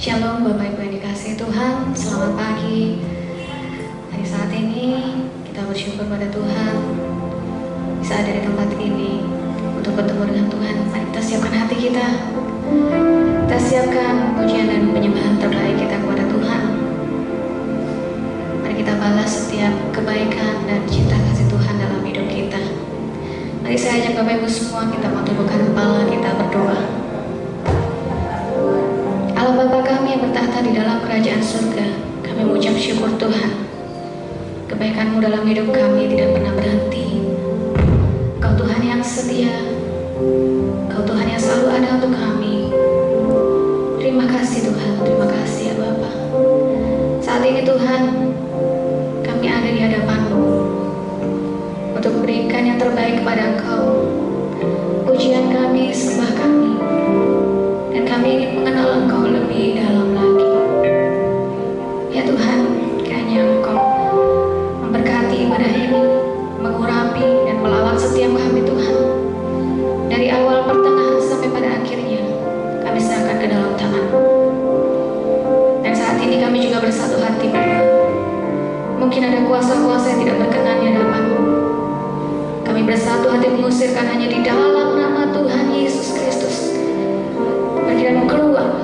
Shalom Bapak Ibu yang dikasihi Tuhan, selamat pagi. Hari saat ini kita bersyukur pada Tuhan bisa ada di tempat ini untuk bertemu dengan Tuhan. Mari kita siapkan hati kita. Kita siapkan pujian dan penyembahan terbaik kita kepada Tuhan. Mari kita balas setiap kebaikan dan cinta kasih Tuhan dalam hidup kita. Mari saya ajak Bapak Ibu semua, kita mau tundukkan kepala, kita berdoa. Allah Bapa kami yang bertahta di dalam kerajaan surga, kami mengucap syukur Tuhan. Kebaikan-Mu dalam hidup kami tidak pernah berhenti. Kau Tuhan yang setia, Kau Tuhan yang selalu ada untuk kami. Terima kasih Tuhan, terima kasih ya Bapa. Saat ini Tuhan, kami ada di hadapan-Mu untuk memberikan yang terbaik kepada Engkau. Pujian kami, sembah kami, dan kami ingin mengenal Engkau lebih dalam lagi. Ya Tuhan, kiranya Engkau memberkati ibadah ini, mengurapi dan melawat setiap kami Tuhan. Dari awal, pertengahan, sampai pada akhirnya, kami serahkan ke dalam tangan-Mu. Dan saat ini kami juga bersatu hati Bapa. Mungkin ada kuasa-kuasa yang tidak berkenan di hadapan-Mu. Kami bersatu hati mengusirkan hanya di dalam nama Tuhan Yesus Kristus. Biarlah keluar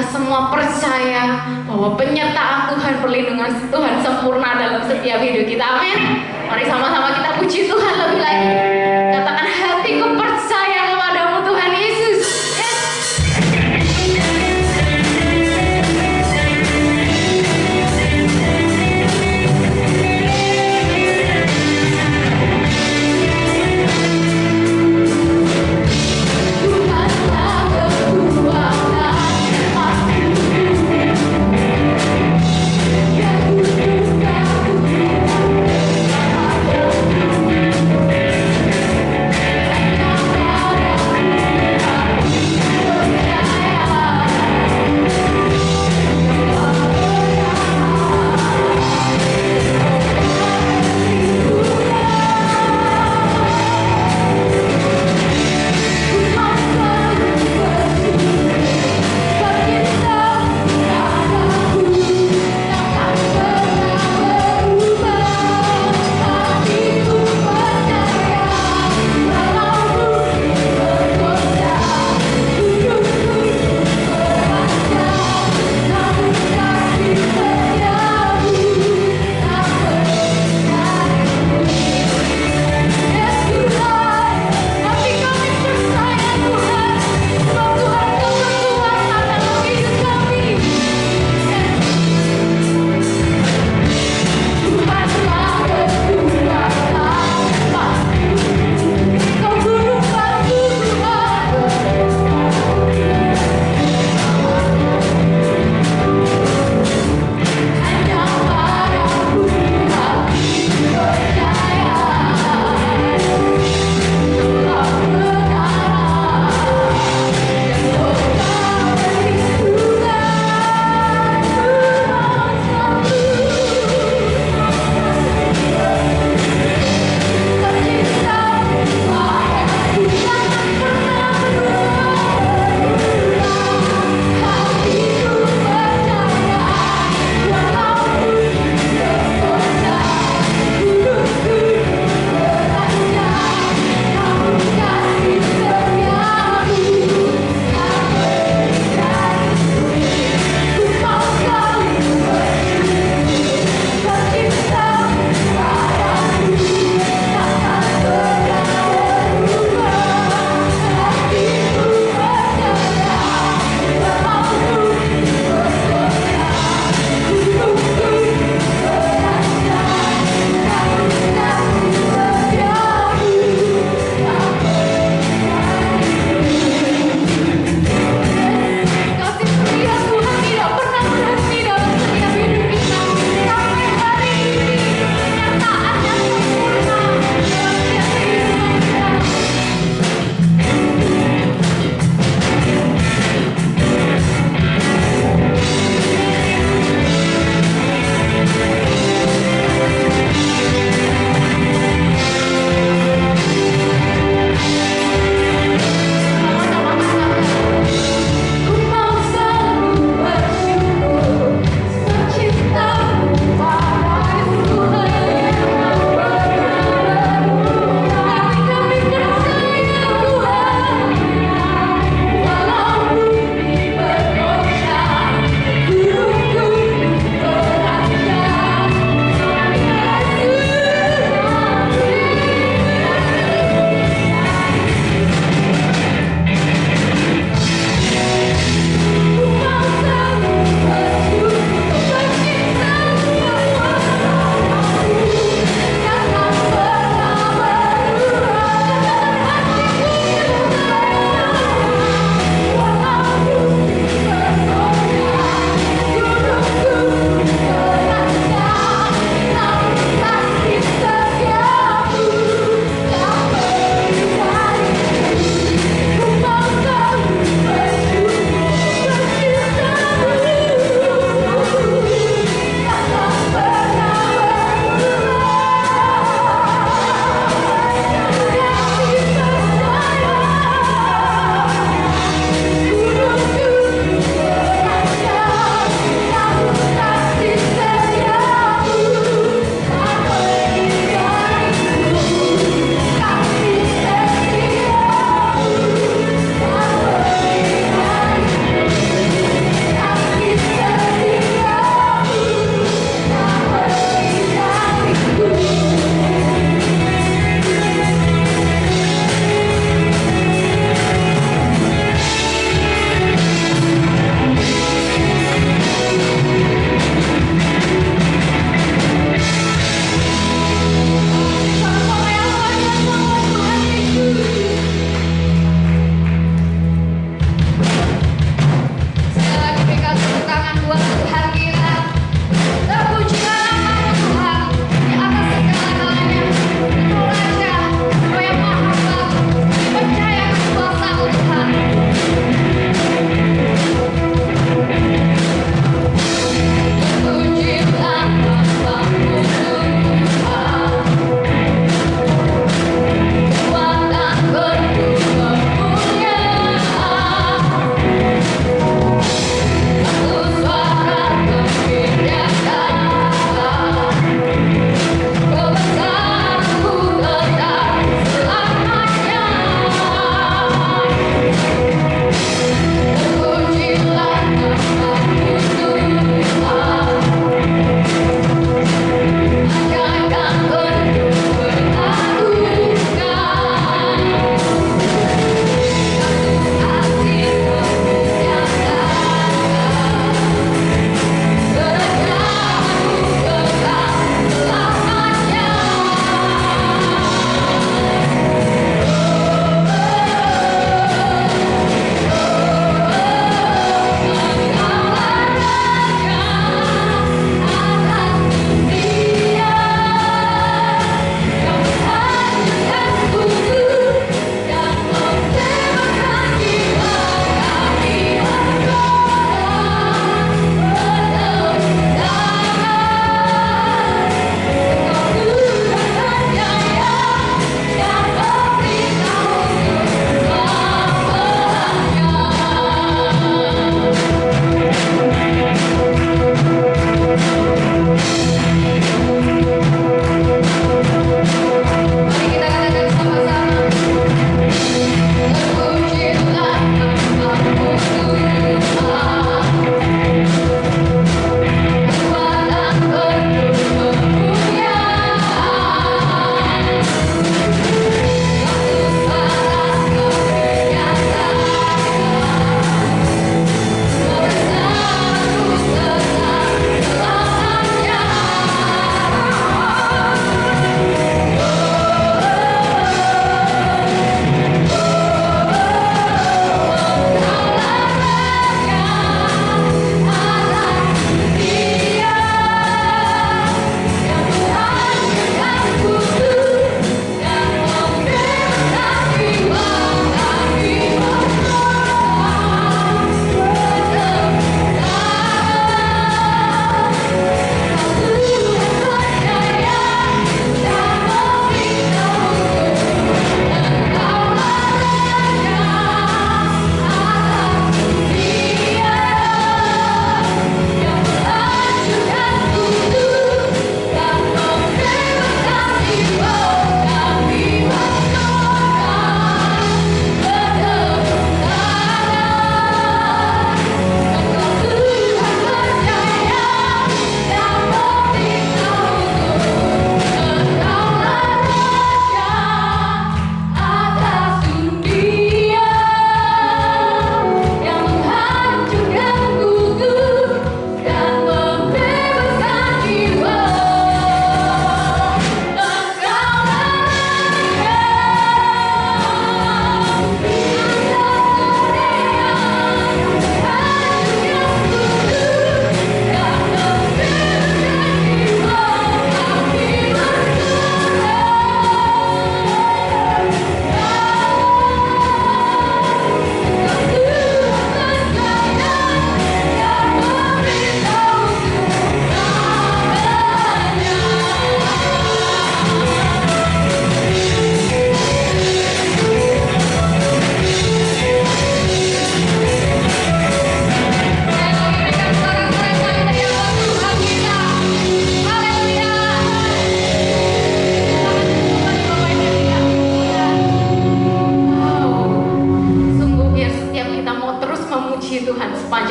semua percaya bahwa penyertaan Tuhan, perlindungan Tuhan sempurna dalam setiap hidup kita. Amin. Mari sama-sama kita puji Tuhan lebih lagi. Katakan, hatiku percaya kepadamu Tuhan Yesus. Yes.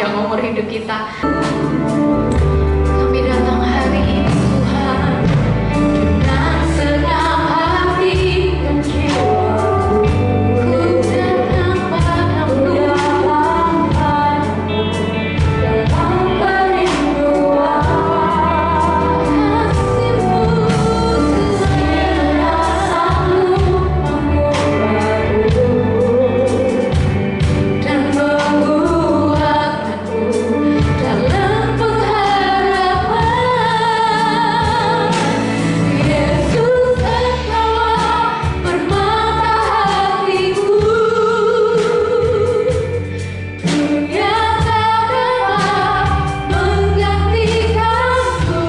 sepanjang umur hidup kita. Kami datang hari ini Tuhan dengan segenap hati dan jiwaku. Ku datang padamu dalam perinduan kasih-Mu Tuhan, rasamu mengubahku dan menguatkanku dalam pengharapan. Yesus, Engkaulah permata hatiku. Dunia tak dapat menggantikanmu.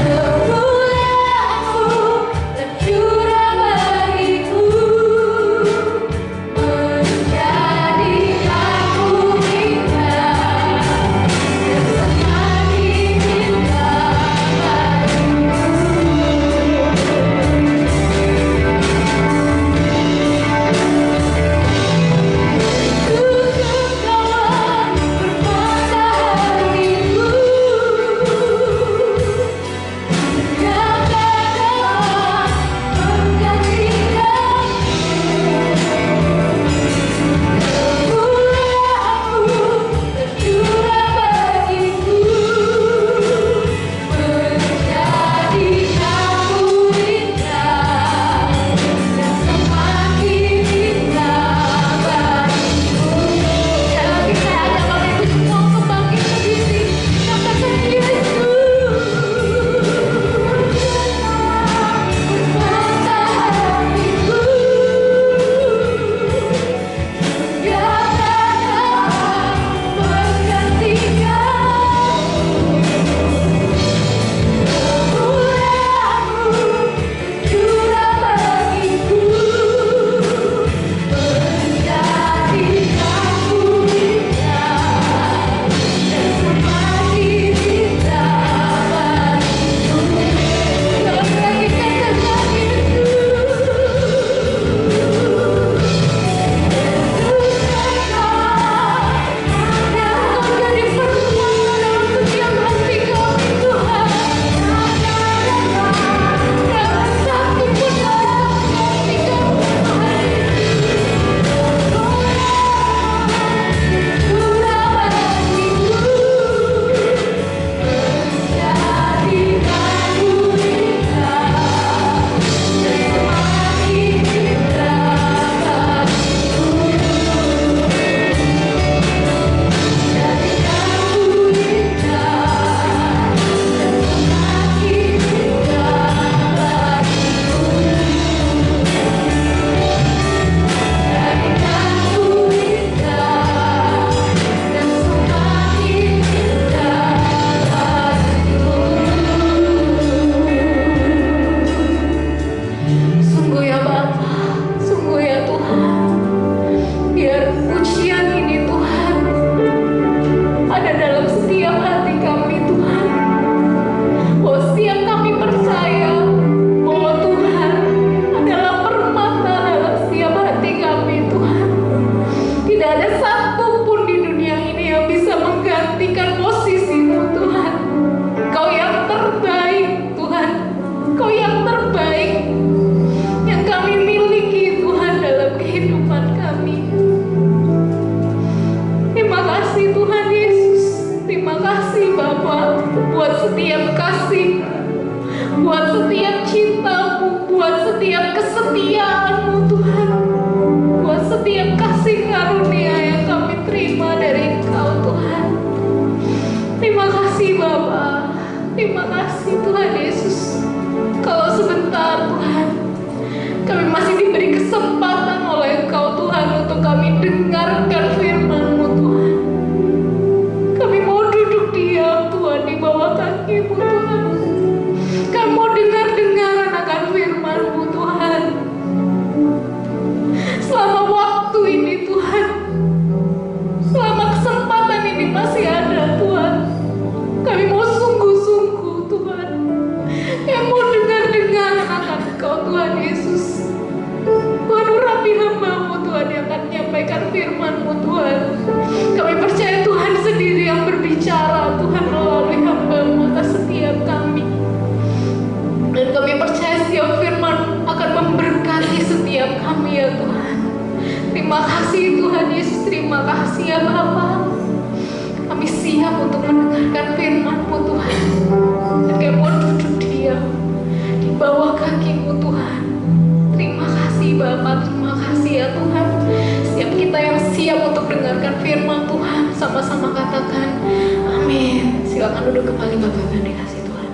Kemuliaan-Mu tercurah bagiku, menjadikanku indah dan semakin indah bagiku. Engkaulah permata hatiku. Dunia tak dapat menggantikanmu. Kemuliaan-Mu tercurah bagiku, menjadikanku indah dan semakin indah bagiku. Dalam kita ada Bapak Ibu semua kebangkit berdiri, katakan Yesus, permata hatiku. Dunia tak dapat menggantikanmu. Kemuliaan-Mu tercurah bagiku, menjadikanku indah dan semakin indah bagiku. Dalam lagi katakan Yesus, jadi pertemuan dalam setiap hati kami Tuhan. Dalam satu pun dalam hati kami curah bagiku, menjadikanku indah dan semakin indah bagiku. Sungguh ya Bapa, sungguh ya Tuhan, biar pujian ini Tuhan ada dalam setiap hati kami Tuhan. Oh, setiap kami percaya bahwa Tuhan adalah permata dalam setiap hati kami Tuhan. Tidak ada satu pun di dunia ini yang bisa menggantikan posisi-Mu Tuhan. Kau yang terbaik Tuhan, Kau yang terbaik yang kami miliki Tuhan dalam kehidupan kami. Terima kasih Tuhan Yesus, terima kasih Bapa buat setiap kasih, buat setiap cinta-Mu, buat setiap kesetiaan-Mu Tuhan, buat setiap kasih karunia yang kami terima dari Engkau Tuhan. Terima kasih Bapa, terima kasih Tuhan Yesus. Kalau sebentar Tuhan, kami masih diberi kesempatan oleh Engkau Tuhan untuk kami dengarkan firman-Mu Tuhan. Kami mau duduk diam Tuhan di bawah kaki-Mu Tuhan. Kami mau dengar-dengaran akan firman-Mu Tuhan. Selama waktu ini Tuhan, selama kesempatan ini masih ada Tuhan, kami mau sungguh-sungguh Tuhan. sama-sama katakan amin. Silakan duduk kembali Bapak Ibu yang dikasih Tuhan.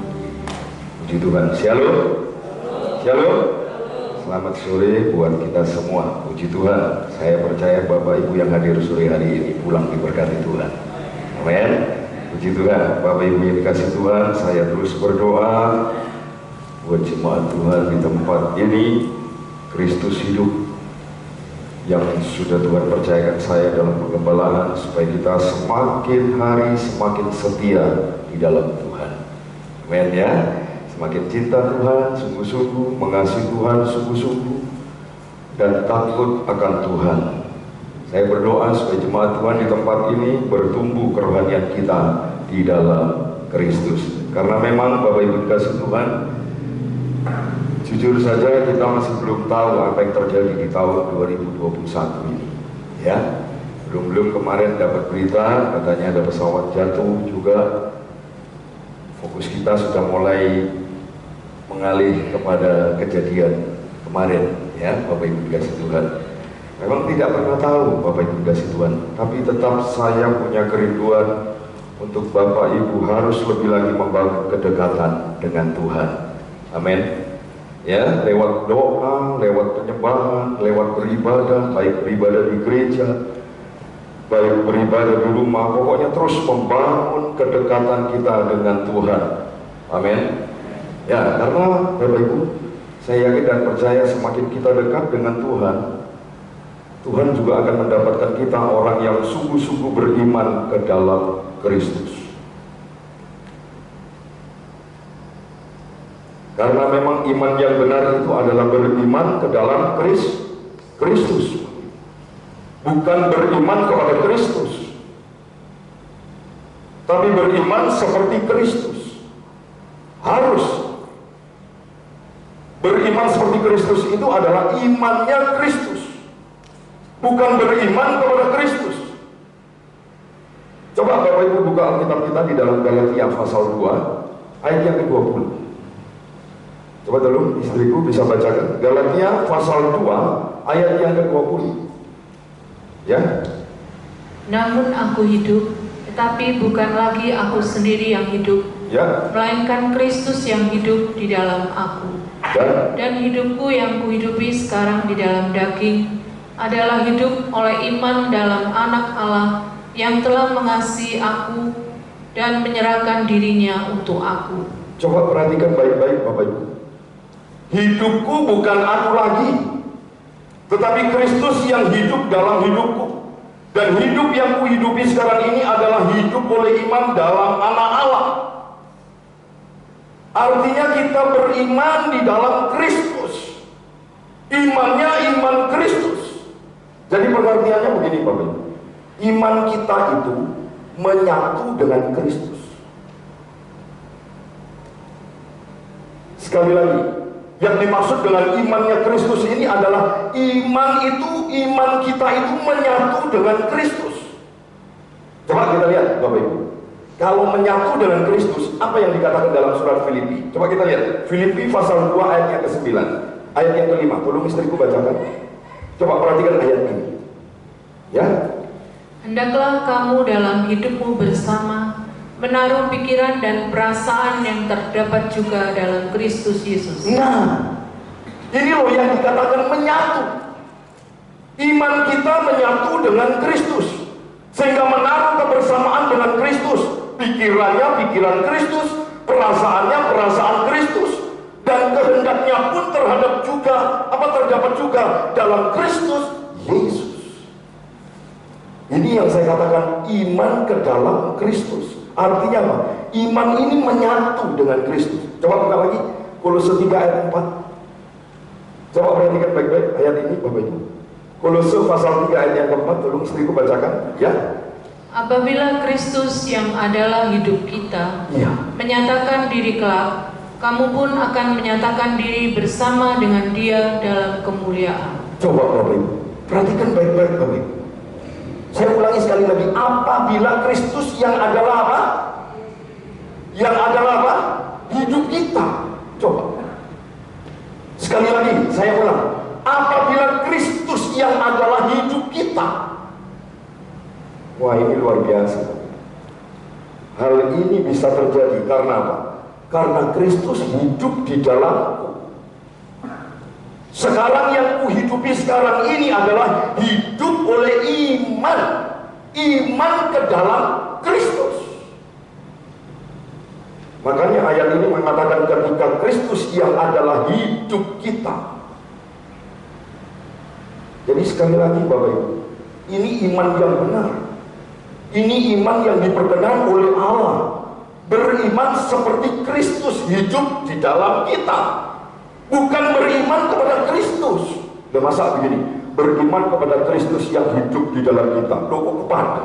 Puji Tuhan. Shalom. Shalom. Selamat sore buat kita semua. Puji Tuhan. Saya percaya Bapak Ibu yang hadir sore hari ini pulang diberkati Tuhan. Amin. Puji Tuhan. Bapak Ibu yang dikasih Tuhan, saya terus berdoa buat jemaat Tuhan di tempat ini. Kristus hidup yang sudah Tuhan percayakan saya dalam pengembalaan, supaya kita semakin hari semakin setia di dalam Tuhan. Amin ya. Semakin cinta Tuhan sungguh-sungguh, mengasihi Tuhan sungguh-sungguh, dan takut akan Tuhan. Saya berdoa supaya jemaat Tuhan di tempat ini bertumbuh kerohanian kita di dalam Kristus. Karena memang Bapak Ibu dikasih Tuhan, jujur saja kita masih belum tahu apa yang terjadi di tahun 2021 ini, ya. Belum kemarin dapat berita katanya ada pesawat jatuh juga. Fokus kita sudah mulai mengalih kepada kejadian kemarin, ya, Bapak Ibu dikasih Tuhan. Memang tidak pernah tahu Bapak Ibu dikasih Tuhan, tapi tetap saya punya kerinduan untuk Bapak Ibu harus lebih lagi membangun kedekatan dengan Tuhan. Amin. Ya, lewat doa, lewat penyembahan, lewat beribadah, baik beribadah di gereja, baik beribadah di rumah, pokoknya terus membangun kedekatan kita dengan Tuhan. Amin. Ya, karena Bapak Ibu, saya yakin dan percaya semakin kita dekat dengan Tuhan, Tuhan juga akan mendapatkan kita orang yang sungguh-sungguh beriman ke dalam Kristus. Karena memang iman yang benar itu adalah beriman ke dalam Kristus, bukan beriman kepada Kristus, tapi beriman seperti Kristus. Harus beriman seperti Kristus itu adalah imannya Kristus, bukan beriman kepada Kristus. Coba Bapak Ibu buka Alkitab kita di dalam Galatia pasal 2 ayat yang ke-20. Coba dulu istriku bisa bacakan Galatia pasal 2 ayat yang ke-20. Ya. Namun aku hidup, tetapi bukan lagi aku sendiri yang hidup, Ya. melainkan Kristus yang hidup di dalam aku. Dan hidupku yang kuhidupi sekarang di dalam daging adalah hidup oleh iman dalam Anak Allah yang telah mengasihi aku dan menyerahkan dirinya untuk aku. Coba perhatikan baik-baik Bapak Ibu. Hidupku bukan aku lagi, tetapi Kristus yang hidup dalam hidupku. Dan hidup yang kuhidupi sekarang ini adalah hidup oleh iman dalam Anak Allah. Artinya kita beriman di dalam Kristus. Imannya iman Kristus. Jadi pengertiannya begini Bapak Ibu. Iman kita itu menyatu dengan Kristus. Sekali lagi, yang dimaksud dengan imannya Kristus ini adalah iman kita itu menyatu dengan Kristus. Coba kita lihat Bapak Ibu. Kalau menyatu dengan Kristus, apa yang dikatakan dalam surat Filipi? Coba kita lihat Filipi pasal 2 ayat yang ke-9, ayat yang ke-5. Tolong istriku bacakan. Coba perhatikan ayat ini. Ya. Hendaklah kamu dalam hidupmu bersama menaruh pikiran dan perasaan yang terdapat juga dalam Kristus Yesus. Nah, ini loh yang dikatakan menyatu. Iman kita menyatu dengan Kristus, sehingga menaruh kebersamaan dengan Kristus. Pikirannya pikiran Kristus, perasaannya perasaan Kristus, dan kehendaknya pun terhadap juga terdapat juga dalam Kristus Yesus. Ini yang saya katakan iman ke dalam Kristus. Artinya apa? Iman ini menyatu dengan Kristus. Coba buka lagi Kolose 3 ayat 4. Coba perhatikan baik-baik ayat ini Bapak Ibu. Kolose pasal 3 ayat yang ke-4. Tolong istriku bacakan. Ya. Apabila Kristus yang adalah hidup kita menyatakan diri kelak, kamu pun akan menyatakan diri bersama dengan Dia dalam kemuliaan. Coba Bapak Ibu, perhatikan baik-baik Bapak Ibu. Saya ulangi sekali lagi, apabila Kristus yang adalah apa? Yang adalah apa? Hidup kita. Coba. Sekali lagi, saya ulang. Apabila Kristus yang adalah hidup kita Wah, ini luar biasa. Hal ini bisa terjadi karena apa? Karena Kristus hidup di dalamku. Sekarang yang kuhidupi sekarang ini adalah hidup oleh iman. Iman ke dalam Kristus. Makanya ayat ini mengatakan ketika Kristus yang adalah hidup kita. Jadi sekali lagi Bapak Ibu, ini iman yang benar. Ini iman yang diperkenan oleh Allah. Beriman seperti Kristus hidup di dalam kita. Bukan beriman kepada Kristus. Udah masa begini, beriman kepada Kristus yang hidup di dalam kita. Loh kok kepada?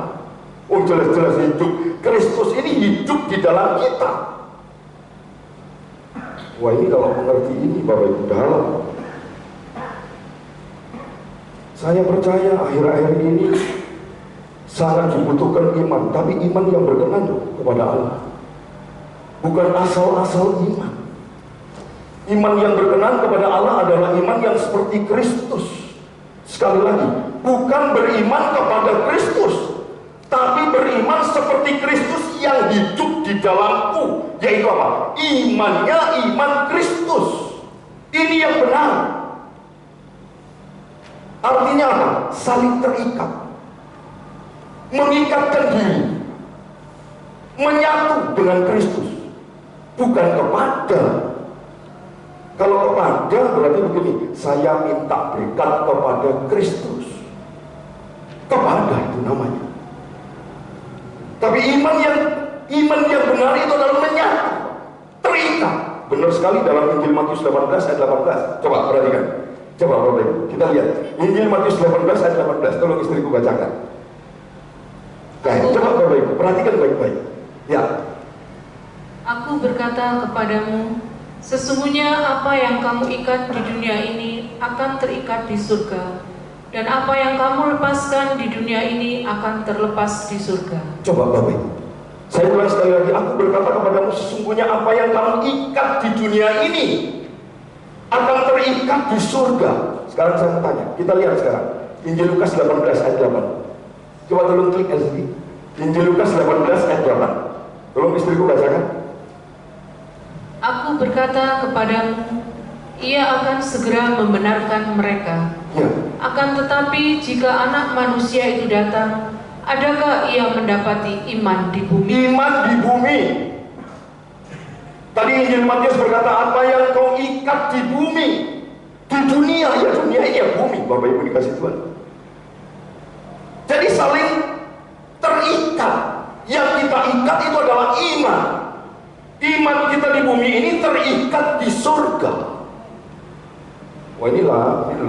Oh jelas-jelas hidup. Kristus ini hidup di dalam kita. Wah, ini kalau mengerti ini Bapak Ibu dalam. Saya percaya akhir-akhir ini sangat dibutuhkan iman, tapi iman yang berkenan kepada Allah. Bukan asal-asal iman. Iman yang berkenan kepada Allah adalah iman yang seperti Kristus. Sekali lagi, bukan beriman kepada Kristus, tapi beriman seperti Kristus yang hidup di dalamku. Yaitu apa? Imannya iman Kristus. Ini yang benar. Artinya apa? Saling terikat, mengikatkan diri, menyatu dengan Kristus. Bukan kepada. Kalau kepada berarti begini, saya minta berkat kepada Kristus. Kepada itu namanya. Tapi iman yang benar itu adalah menyatu, terikat. Benar sekali dalam Injil Matius 18 ayat 18. Coba perhatikan. Coba Bapak Ibu, kita lihat Injil Matius 18 ayat 18. Tolong istriku bacakan. Nah, coba Bapak Ibu, perhatikan baik-baik. Ya. Aku berkata kepadamu, sesungguhnya apa yang kamu ikat di dunia ini akan terikat di surga, dan apa yang kamu lepaskan di dunia ini akan terlepas di surga. Coba Bapak Ibu, saya ulang sekali lagi. Aku berkata kepadamu, sesungguhnya apa yang kamu ikat di dunia ini akan terikat di surga. Sekarang saya mau tanya, kita lihat sekarang Injil Lukas 18 ayat 8. Coba tolong klik LCD. Injil Lukas 18 ayat 8. Tolong istriku bacakan. Aku berkata kepadamu, ia akan segera membenarkan mereka. Ya. Akan tetapi jika anak manusia itu datang, adakah ia mendapati iman di bumi? Iman di bumi. Tadi Injil Matius berkata, apa yang kau ikat di bumi, di dunia, ya dunia ini ya bumi. Bapak Ibu dikasih Tuhan. Jadi saling terikat. Yang kita ikat itu adalah iman. Iman kita di bumi ini terikat di surga. Wah, ini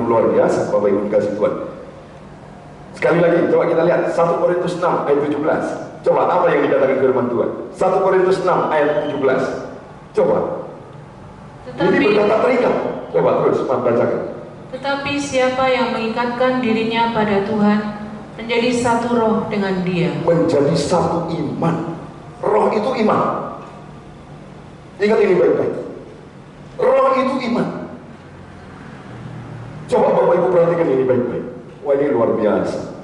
luar biasa Bapak Ibu dikasih Tuhan. Sekali lagi, coba kita lihat 1 Korintus 6 ayat 17. Coba apa yang dikatakan firman Tuhan? 1 Korintus 6 ayat 17. Coba. Jadi berkata terikat. Coba terus bacakan. Tetapi siapa yang mengikatkan dirinya pada Tuhan menjadi satu roh dengan Dia. Menjadi satu iman. Roh itu iman. Ingat ini baik-baik. Roh itu iman. Coba Bapak Ibu perhatikan ini baik-baik. Wah, ini luar biasa.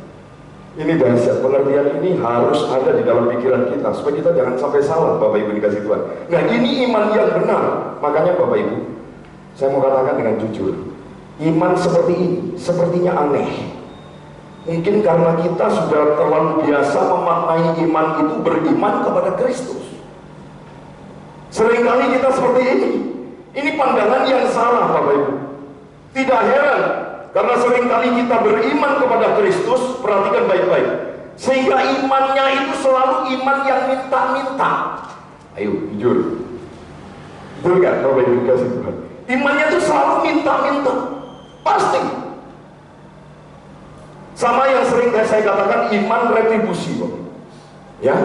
Ini dahsyat. Pengertian ini harus ada di dalam pikiran kita supaya kita jangan sampai salah Bapak Ibu dikasih Tuhan. Nah, ini iman yang benar. Makanya Bapak Ibu, saya mau katakan dengan jujur, iman seperti ini sepertinya aneh. Mungkin karena kita sudah terlalu biasa memaknai iman itu beriman kepada Kristus. Seringkali kita seperti ini. Ini pandangan yang salah Bapak Ibu. Tidak heran, karena seringkali kita beriman kepada Kristus. Perhatikan baik-baik, sehingga imannya itu selalu iman yang minta-minta. Ayo jujur, betul gak Bapak Ibu dikasih Tuhan? Imannya itu selalu minta-minta, pasti. Sama yang sering saya katakan iman retribusi Bapak. Ya,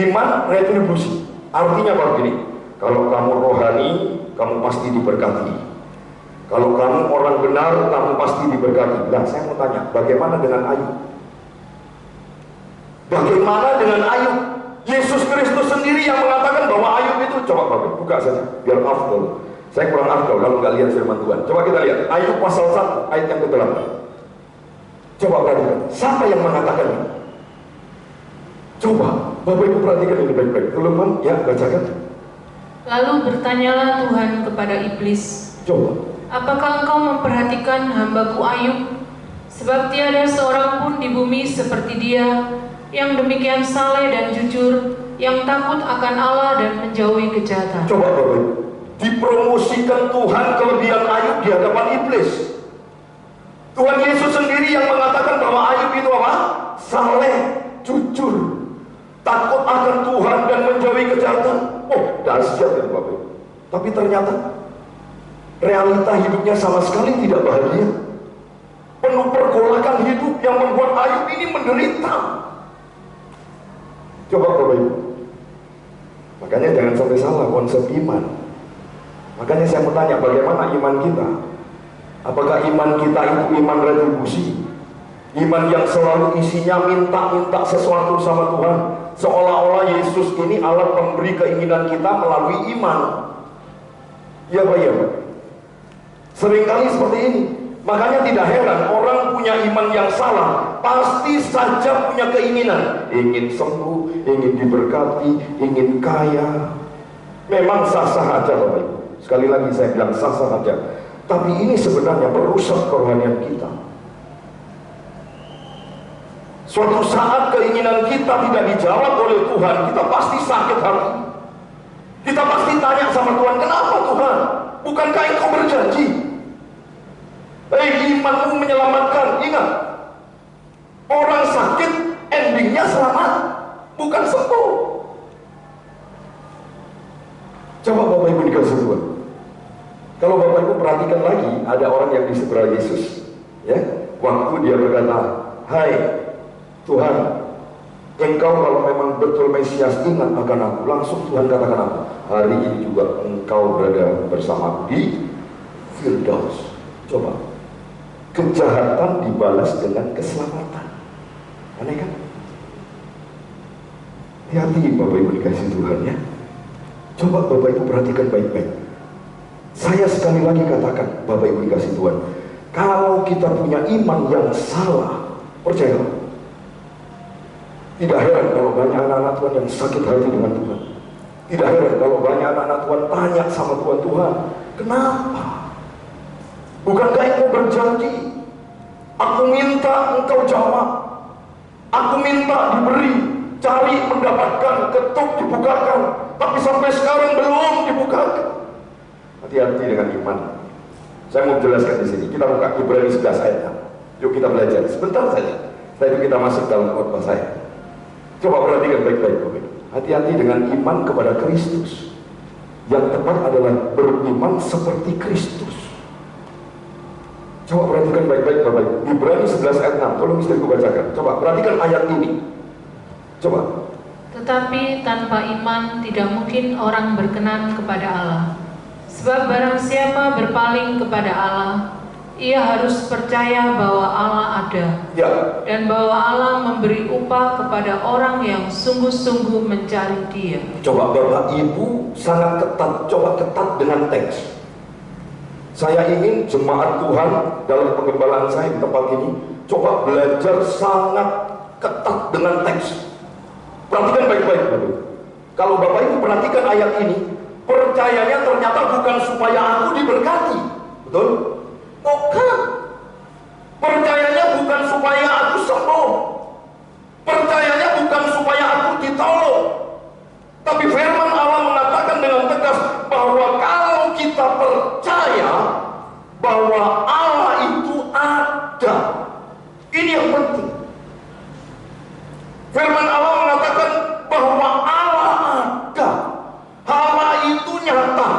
iman retribusi. Artinya apa begini? Kalau kamu rohani, kamu pasti diberkati. Kalau kamu orang benar, kamu pasti diberkati. Nah, saya mau tanya, bagaimana dengan Ayub? Bagaimana dengan Ayub? Yesus Kristus sendiri yang mengatakan bahwa Ayub itu, coba Bapak buka saja, biar afdol. Saya kurang afdol kalau nggak lihat firman Tuhan. Coba kita lihat, Ayub pasal 1 ayat yang ke-8. Coba perhatikan, siapa yang mengatakan ini? Coba Bapak Ibu perhatikan ini baik-baik. Teman ya, bacakan. Lalu bertanyalah Tuhan kepada iblis, Coba. apakah engkau memperhatikan hambaku Ayub? Sebab tiada seorang pun di bumi seperti dia, yang demikian saleh dan jujur, yang takut akan Allah dan menjauhi kejahatan. Coba Bapak Ibu, dipromosikan Tuhan kelebihan Ayub di hadapan iblis. Tuhan Yesus sendiri yang mengatakan bahwa Ayub itu apa? Saleh, jujur, takut akan Tuhan dan menjauhi kejahatan. Oh, dahsyat ya Bapak Ibu. Tapi ternyata realita hidupnya sama sekali tidak bahagia. Penuh pergolakan hidup yang membuat Ayub ini menderita. Coba Bapak Ibu. Makanya jangan sampai salah konsep iman. Makanya saya mau tanya, bagaimana iman kita? Apakah iman kita itu iman retribusi? Iman yang selalu isinya minta-minta sesuatu sama Tuhan, seolah-olah Yesus ini alat pemberi keinginan kita melalui iman. Ya Pak, ya Pak. Seringkali seperti ini. Makanya tidak heran orang punya iman yang salah, pasti saja punya keinginan, ingin sembuh, ingin diberkati, ingin kaya. Memang sah-sah aja Bapak Ibu. Sekali lagi saya bilang sah-sah aja. Tapi ini sebenarnya merusak kerohanian kita. Suatu saat keinginan kita tidak dijawab oleh Tuhan, kita pasti sakit hati. Kita pasti tanya sama Tuhan, kenapa Tuhan? Bukankah Engkau berjanji? Imanmu menyelamatkan. Ingat, orang sakit endingnya selamat, bukan sembuh. Coba Bapak Ibu dikasih Tuhan. Kalau Bapak Ibu perhatikan lagi, ada orang yang di sebelah Yesus, ya, waktu dia berkata, hai Tuhan, Engkau kalau memang betul Mesias, ingat akan aku. Langsung Tuhan katakan apa? Hari ini juga Engkau berada bersama di Firdaus. Coba, kejahatan dibalas dengan keselamatan. Aneh kan? Hati-hati Bapak Ibu dikasih Tuhan ya. Coba Bapak Ibu perhatikan baik-baik. Saya sekali lagi katakan, Bapak Ibu dikasih Tuhan, kalau kita punya iman yang salah, percayalah, tidak heran kalau banyak anak-anak Tuhan yang sakit hati dengan Tuhan. Tidak heran kalau banyak anak-anak Tuhan tanya sama Tuhan, Tuhan, kenapa? Bukankah Engkau berjanji? Aku minta Engkau jawab. Aku minta diberi, cari mendapatkan, ketuk dibukakan. Tapi sampai sekarang belum dibukakan. Hati-hati dengan iman. Saya mau jelaskan di sini. Kita buka Ibrani 11 ayat 6. Yuk kita belajar sebentar saja. Setelah itu kita masuk dalam khotbah saya. Coba perhatikan baik-baik. Hati-hati dengan iman kepada Kristus. Yang tepat adalah beriman seperti Kristus. Coba perhatikan baik-baik Bapak Ibu. Ibrani 11 ayat 6. Tolong istriku bacakan. Coba perhatikan ayat ini. Coba. Tetapi tanpa iman tidak mungkin orang berkenan kepada Allah. Sebab barang siapa berpaling kepada Allah, ia harus percaya bahwa Allah ada, Ya. dan bahwa Allah memberi upah kepada orang yang sungguh-sungguh mencari Dia. Coba Bapak Ibu sangat ketat. Coba ketat dengan teks. Saya ingin jemaat Tuhan dalam pengembalaan saya di tempat ini coba belajar sangat ketat dengan teks. Perhatikan baik-baik Bapak. Kalau Bapak Ibu perhatikan ayat ini, percayanya ternyata bukan supaya aku diberkati, betul? Bukan. Percayanya bukan supaya aku sembuh. Percayanya bukan supaya aku ditolong. Tapi firman Allah mengatakan dengan tegas bahwa kalau kita percaya bahwa Allah itu ada, ini yang penting. Firman Allah mengatakan bahwa Allah ada. Allah itu nyata.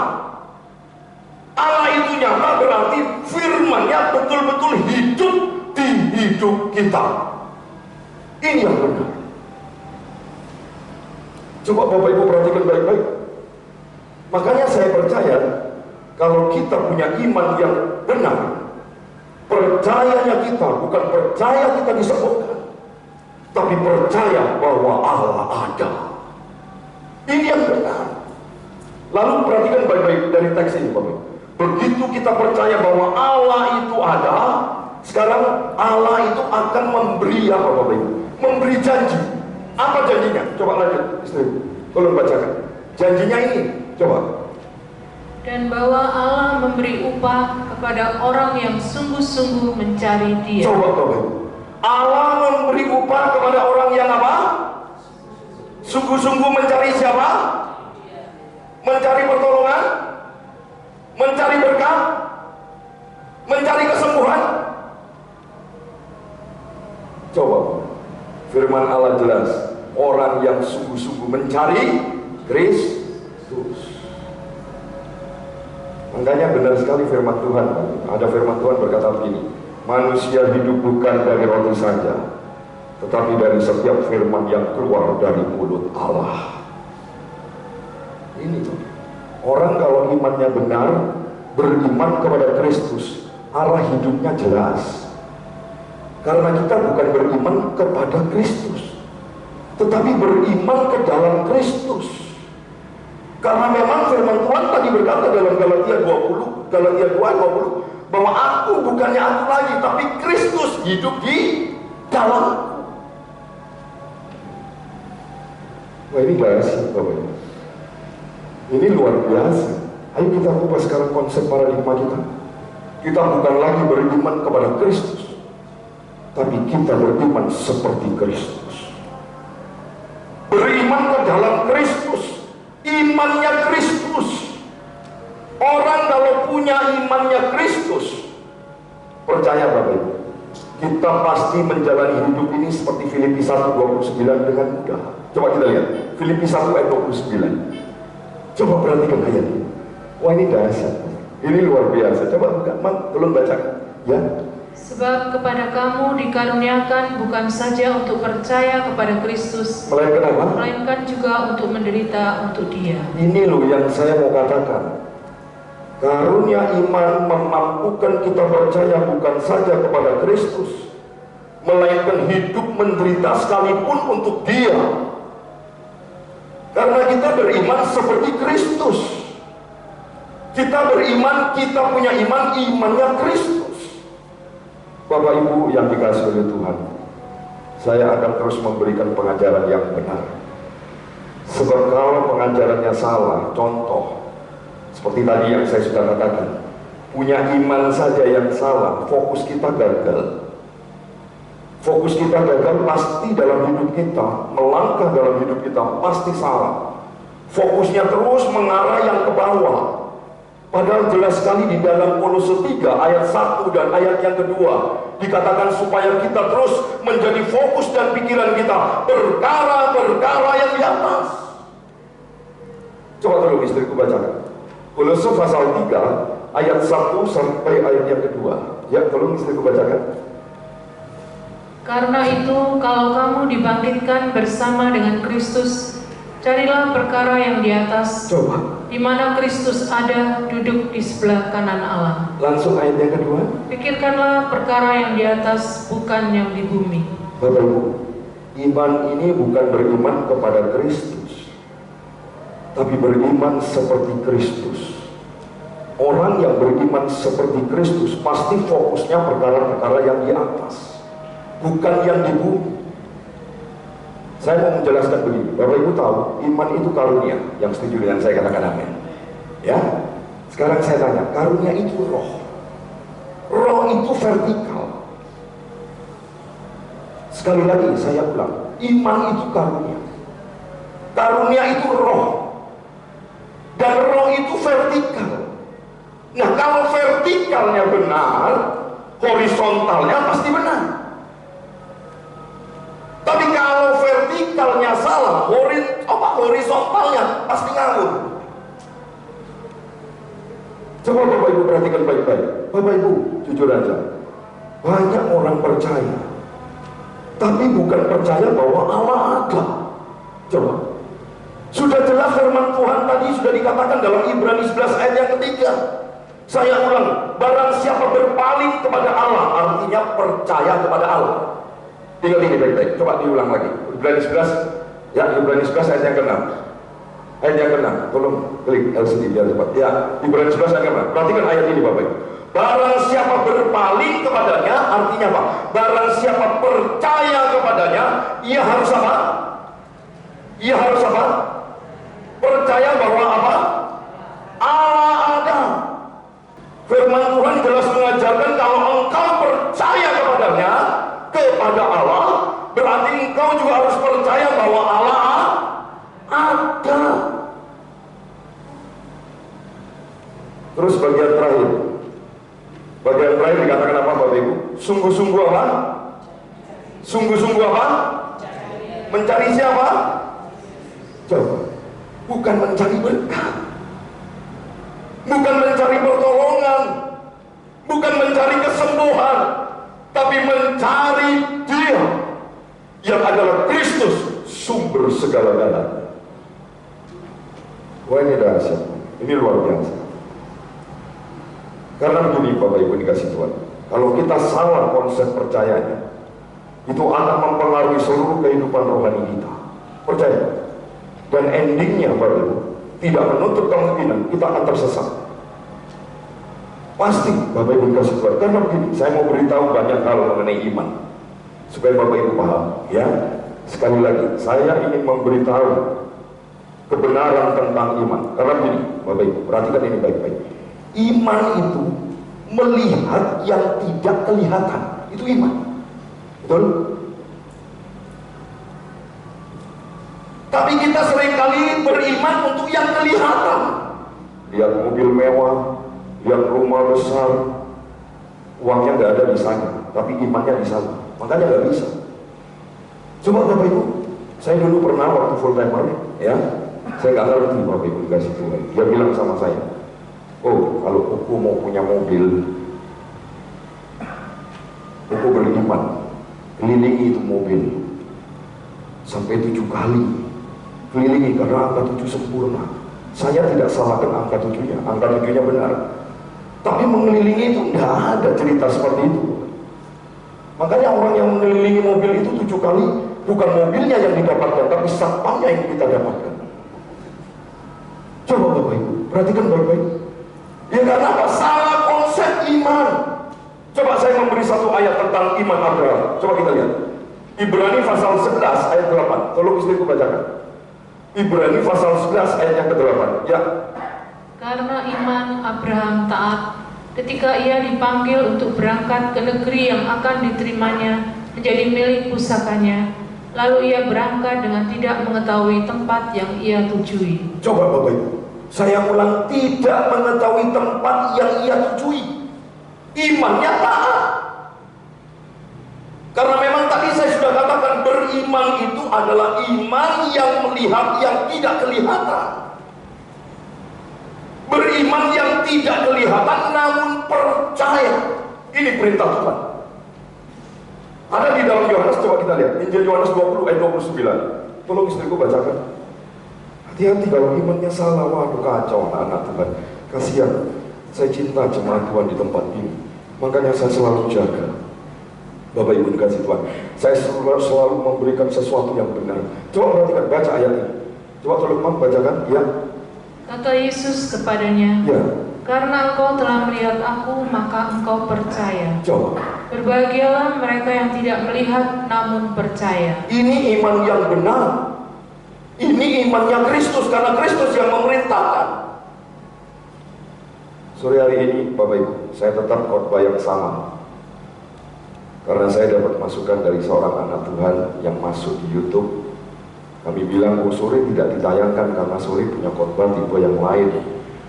Allah itu nyata berarti firman-Nya betul-betul hidup di hidup kita. Ini yang benar. Coba Bapak Ibu perhatikan baik-baik. Makanya saya percaya kalau kita punya iman yang benar, percayanya kita bukan percaya kita disembuhkan, tapi percaya bahwa Allah ada. Ini yang benar. Lalu perhatikan baik-baik dari teks ini Bapak. Begitu kita percaya bahwa Allah itu ada, sekarang Allah itu akan memberi apa Bapak Ibu? Memberi janji. Apa janjinya? Coba lanjut, istri. Tolong bacakan. Janjinya ini, coba. Dan bahwa Allah memberi upah kepada orang yang sungguh-sungguh mencari Dia. Coba. Allah memberi upah kepada orang yang apa? Sungguh-sungguh mencari siapa? Mencari pertolongan? Mencari berkat? Mencari kesembuhan? Coba. Firman Allah jelas, orang yang sungguh-sungguh mencari Kristus. Makanya benar sekali firman Tuhan. Ada firman Tuhan berkata begini, manusia hidup bukan dari roti saja, tetapi dari setiap firman yang keluar dari mulut Allah. Ini orang kalau imannya benar, beriman kepada Kristus, arah hidupnya jelas. Karena kita bukan beriman kepada Kristus, tetapi beriman ke dalam Kristus. Karena memang firman Tuhan tadi berkata dalam Galatia 2:20, bahwa aku bukannya aku lagi, tapi Kristus hidup di dalam. Wah, ini dahsyat Bapak. Ini luar biasa. Ayo kita ubah sekarang konsep paradigma kita. Kita bukan lagi beriman kepada Kristus, tapi kita beriman seperti Kristus. Beriman ke dalam Kristus. Imannya Kristus. Orang kalau punya imannya Kristus, percaya Bapak Ibu, kita pasti menjalani hidup ini seperti Filipi 1:29 dengan mudah. Coba kita lihat Filipi 1:29. Coba perhatikan ayat ini. Wah, ini dahsyat. Ini luar biasa. Coba tolong bacakan ya. Sebab kepada kamu dikaruniakan bukan saja untuk percaya kepada Kristus, melainkan juga untuk menderita untuk Dia. Ini loh yang saya mau katakan. Karunia iman memampukan kita percaya bukan saja kepada Kristus, melainkan hidup menderita sekalipun untuk Dia. Karena kita beriman seperti Kristus. Kita beriman, kita punya iman, imannya Kristus. Bapak Ibu yang dikasihi oleh Tuhan, saya akan terus memberikan pengajaran yang benar. Sebab kalau pengajarannya salah, contoh seperti tadi yang saya sudah katakan, punya iman saja yang salah, fokus kita gagal. Fokus kita gagal pasti dalam hidup kita, melangkah dalam hidup kita pasti salah. Fokusnya terus mengarah yang ke bawah. Padahal jelas sekali di dalam Kolose 3 ayat 1 dan ayat yang kedua dikatakan supaya kita terus menjadi fokus dan pikiran kita perkara-perkara yang di atas. Coba tolong istriku bacakan Kolose pasal 3 ayat 1 sampai ayat yang kedua. Ya, tolong istriku bacakan. Karena itu kalau kamu dibangkitkan bersama dengan Kristus, carilah perkara yang di atas, di mana Kristus ada duduk di sebelah kanan Allah. Langsung ayat yang kedua. Pikirkanlah perkara yang di atas, bukan yang di bumi. Bapak Ibu, iman ini bukan beriman kepada Kristus, tapi beriman seperti Kristus. Orang yang beriman seperti Kristus pasti fokusnya perkara-perkara yang di atas, bukan yang di bumi. Saya mau menjelaskan begini, Bapak Ibu tahu, iman itu karunia. Yang setuju dengan saya katakan amin. Ya, sekarang saya tanya, karunia itu roh. Roh itu vertikal. Sekali lagi saya ulang, iman itu karunia. Karunia itu roh. Dan roh itu vertikal. Nah, kalau vertikalnya benar, horizontalnya pasti benar. Tapi kalau vertikalnya salah, horizontalnya pasti ngawur. Coba Bapak Ibu perhatikan baik-baik. Bapak Ibu, jujur aja, banyak orang percaya, tapi bukan percaya bahwa Allah ada. Coba, sudah jelas firman Tuhan tadi sudah dikatakan dalam Ibrani 11 ayat yang ketiga. Saya ulang, barang siapa berpaling kepada Allah, artinya percaya kepada Allah. Tinggal ini baik-baik, coba diulang lagi. Ibrani 11, ya, Ibrani 11 ayat yang ke-6. Ayat yang ke-6, tolong klik LCD biar cepat. Ya, Ibrani 11 ayat yang ke-6. Perhatikan ayat ini Bapak Ibu. Barang siapa berpaling kepadanya, artinya apa? Barang siapa percaya kepadanya, ia harus apa? Ia harus apa? Percaya bahwa apa? Allah ada. Firman Tuhan jelas mengajarkan kalau engkau percaya kepadanya, kepada Allah, berarti engkau juga harus percaya bahwa Allah ada. Terus bagian terakhir dikatakan apa Bapak Ibu? Sungguh-sungguh apa? Sungguh-sungguh apa? Mencari siapa? Coba, bukan mencari berkat, bukan mencari pertolongan, bukan mencari kesembuhan, tapi mencari Dia yang adalah Kristus, sumber segala-galanya. Wah, ini dahsyat, ini luar biasa. Karena begini Bapak Ibu dikasih Tuhan, kalau kita salah konsep percayanya, itu akan mempengaruhi seluruh kehidupan rohani kita. Percaya. Dan endingnya Bapak Ibu, tidak menutup kemungkinan kita akan tersesat. Pasti Bapak Ibu dikasih Tuhan. Karena begini, saya mau beritahu banyak hal mengenai iman, supaya Bapak Ibu paham. Ya, sekali lagi, saya ingin memberitahu kebenaran tentang iman. Karena begini Bapak Ibu, perhatikan ini baik-baik. Iman itu melihat yang tidak kelihatan, itu iman. Betul? Tapi kita seringkali beriman untuk yang kelihatan. Lihat mobil mewah, lihat rumah besar, uangnya nggak ada di sana, tapi imannya di sana. Makanya nggak bisa. Coba Bapak Ibu, saya dulu pernah waktu full timer, ya, saya nggak ngerti Bapak Ibu dikasih Tuhan. Dia bilang sama saya, oh kalau Puku mau punya mobil, Puku beriman, kelilingi itu mobil sampai 7 kali, kelilingi karena angka 7 sempurna. Saya tidak salahkan angka 7-nya, angka 7-nya benar, tapi mengelilingi itu tidak ada cerita seperti itu. Makanya orang yang mengelilingi mobil itu 7 kali, bukan mobilnya yang didapatkan, tapi satpamnya yang kita dapatkan. Coba Bapak Ibu perhatikan baik-baik. Ya karena apa? Salah konsep iman. Coba saya memberi satu ayat tentang iman Abraham. Coba kita lihat Ibrani pasal 11 ayat 8. Tolong istriku bacakan Ibrani pasal 11 ayat yang ke-8. Ya. Karena iman Abraham taat ketika ia dipanggil untuk berangkat ke negeri yang akan diterimanya menjadi milik pusakanya, lalu ia berangkat dengan tidak mengetahui tempat yang ia tujui. Coba Bapak Ibu, saya ulang, tidak mengetahui tempat yang ia tujui. Imannya taat. Karena memang tadi saya sudah katakan, beriman itu adalah iman yang melihat yang tidak kelihatan. Beriman yang tidak kelihatan namun percaya. Ini perintah Tuhan. Ada di dalam Yohanes, coba kita lihat Injil Yohanes 20 ayat 29. Tolong istriku bacakan. Hati-hati kalau imannya salah, waduh kacau anak Tuhan. Kasihan, saya cinta jemaat Tuhan di tempat ini, makanya saya selalu jaga. Bapak Ibu dikasih Tuhan, saya selalu memberikan sesuatu yang benar. Coba perhatikan, baca ayat ini. Coba tolong Mam bacakan. Ya. Kata Yesus kepadanya, Ya. karena engkau telah melihat aku, maka engkau percaya. Coba. Berbahagialah mereka yang tidak melihat namun percaya. Ini iman yang benar. Ini imannya Kristus, karena Kristus yang memerintahkan. Sore hari ini Bapak Ibu, saya tetap khotbah yang sama, karena saya dapat masukan dari seorang anak Tuhan yang masuk di YouTube. Kami bilang, oh sore tidak ditayangkan karena sore punya khotbah tipe yang lain,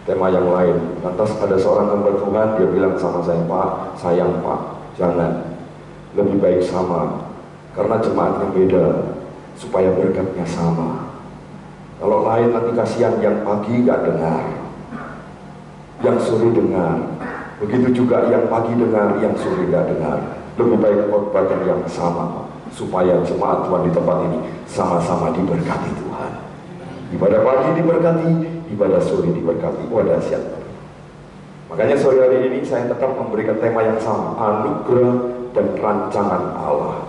tema yang lain. Lantas ada seorang hamba Tuhan, dia bilang sama saya, Pak, sayang Pak, jangan, lebih baik sama, karena jemaatnya beda, supaya berkatnya sama. Kalau lain nanti kasihan yang pagi gak dengar, yang sore dengar. Begitu juga yang pagi dengar, yang sore gak dengar. Lebih baik khotbahkan yang sama, supaya jemaat Tuhan di tempat ini sama-sama diberkati Tuhan. Ibadah pagi diberkati, ibadah sore diberkati. Wah dahsyat. Makanya sore hari ini saya tetap memberikan tema yang sama, anugerah dan rancangan Allah.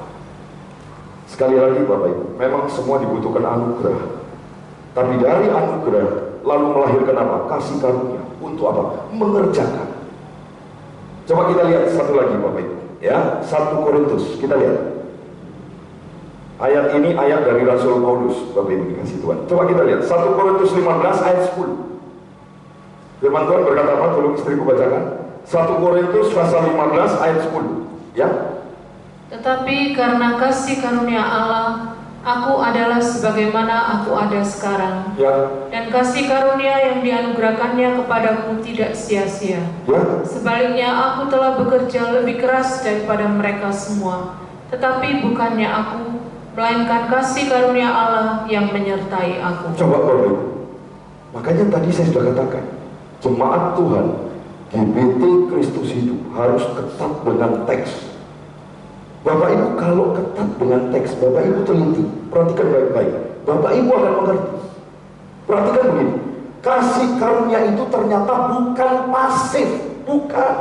Sekali lagi Bapak Ibu, memang semua dibutuhkan anugerah. Tapi dari anugerah lalu melahirkan apa? Kasih karunia. Untuk apa? Mengerjakan. Coba kita lihat satu lagi Bapak Ibu, ya, 1 Korintus, kita lihat Ayat ini ayat dari Rasul Paulus, Bapak Ibu dikasih Tuhan. Coba kita lihat 1 Korintus 15 ayat 10. Firman Tuhan berkata apa? Tolong istriku bacakan. 1 Korintus pasal 15 ayat 10. Ya. Tetapi karena kasih karunia Allah, aku adalah sebagaimana aku ada sekarang. Ya. Dan kasih karunia yang dianugerahkannya kepadaku tidak sia-sia. Ya. Sebaliknya aku telah bekerja lebih keras daripada mereka semua. Tetapi bukannya aku, melainkan kasih karunia Allah yang menyertai aku. Coba Bapak Ibu. Makanya tadi saya sudah katakan, jemaat Tuhan GBT Kristus Hidup harus ketat dengan teks. Bapak Ibu kalau ketat dengan teks, Bapak Ibu teliti, perhatikan baik-baik. Bapak Ibu akan mengerti. Perhatikan begini, kasih karunia itu ternyata bukan pasif, bukan.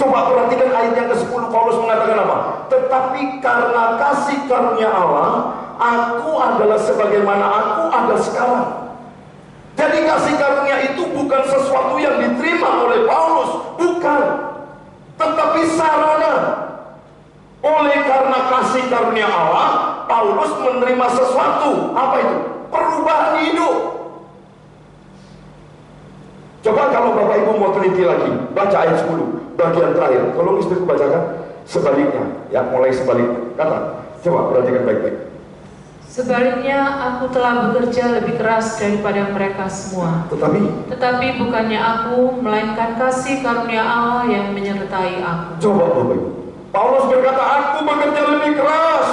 Coba perhatikan ayat yang ke-10, Paulus mengatakan apa? Tetapi karena kasih karunia Allah, aku adalah sebagaimana aku ada sekarang. Jadi kasih karunia itu bukan sesuatu yang diterima oleh Paulus, bukan. Tetapi sarana. Oleh karena kasih karunia Allah, Paulus menerima sesuatu. Apa itu? Perubahan hidup. Coba kalau Bapak Ibu mau teliti lagi, baca ayat 10, bagian terakhir. Tolong istriku bacakan sebaliknya, ya, mulai sebaliknya. Kata, coba perhatikan baik-baik. Sebaliknya aku telah bekerja lebih keras daripada mereka semua. Tetapi bukannya aku, melainkan kasih karunia Allah yang menyertai aku. Coba Bapak Ibu, Paulus berkata aku bekerja lebih keras.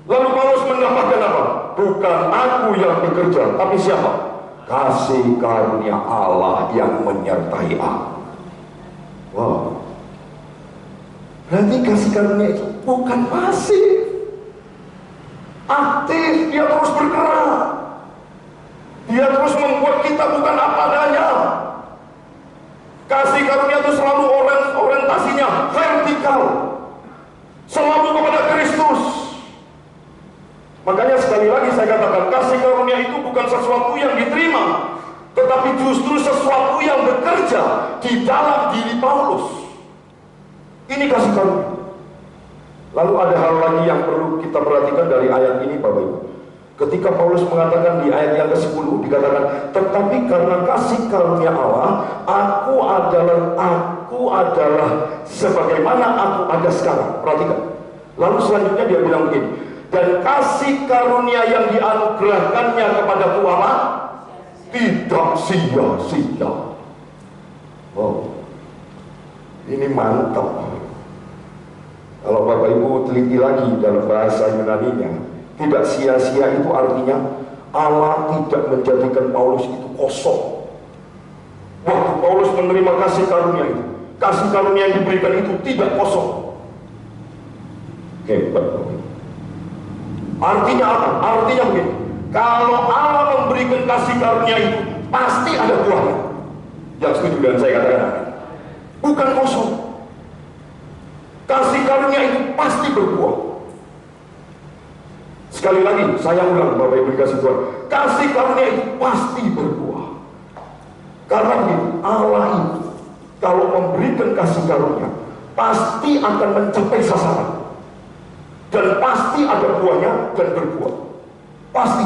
Lalu Paulus mendapatkan apa? Bukan aku yang bekerja, tapi siapa? Kasih karunia Allah yang menyertai aku. Wow. Berarti kasih karunia itu bukan pasif, aktif, dia terus bergerak. Dia terus membuat kita bukan apa adanya. Kasih karunia itu selalu orientasinya vertikal, selalu kepada Kristus. Makanya sekali lagi saya katakan, kasih karunia itu bukan sesuatu yang diterima, tetapi justru sesuatu yang bekerja di dalam diri Paulus. Ini kasih karunia. Lalu ada hal lagi yang perlu kita perhatikan dari ayat ini Bapak Ibu. Ketika Paulus mengatakan di ayat yang ke-10 dikatakan, tetapi karena kasih karunia Allah, aku adalah sebagaimana aku ada sekarang. Perhatikan. Lalu selanjutnya dia bilang begini, dan kasih karunia yang dianugerahkannya kepadaku Allah tidak sia-sia. Wow, ini mantap. Kalau Bapak Ibu teliti lagi dalam bahasa Yunaninya, tidak sia-sia itu artinya Allah tidak menjadikan Paulus itu kosong. Waktu Paulus menerima kasih karunia itu, kasih karunia yang diberikan itu tidak kosong. Hebat. Artinya apa? Artinya begini, kalau Allah memberikan kasih karunia itu pasti ada buahnya. Yang setuju dengan saya katakan, bukan kosong. Kasih karunia itu pasti berbuah. Sekali lagi saya ulang Bapak Ibu dikasih Tuhan, kasih karunia itu pasti berbuah. Karena begini, Allah itu kalau memberikan kasih karunia pasti akan mencapai sasaran, dan pasti ada buahnya dan berbuah, pasti.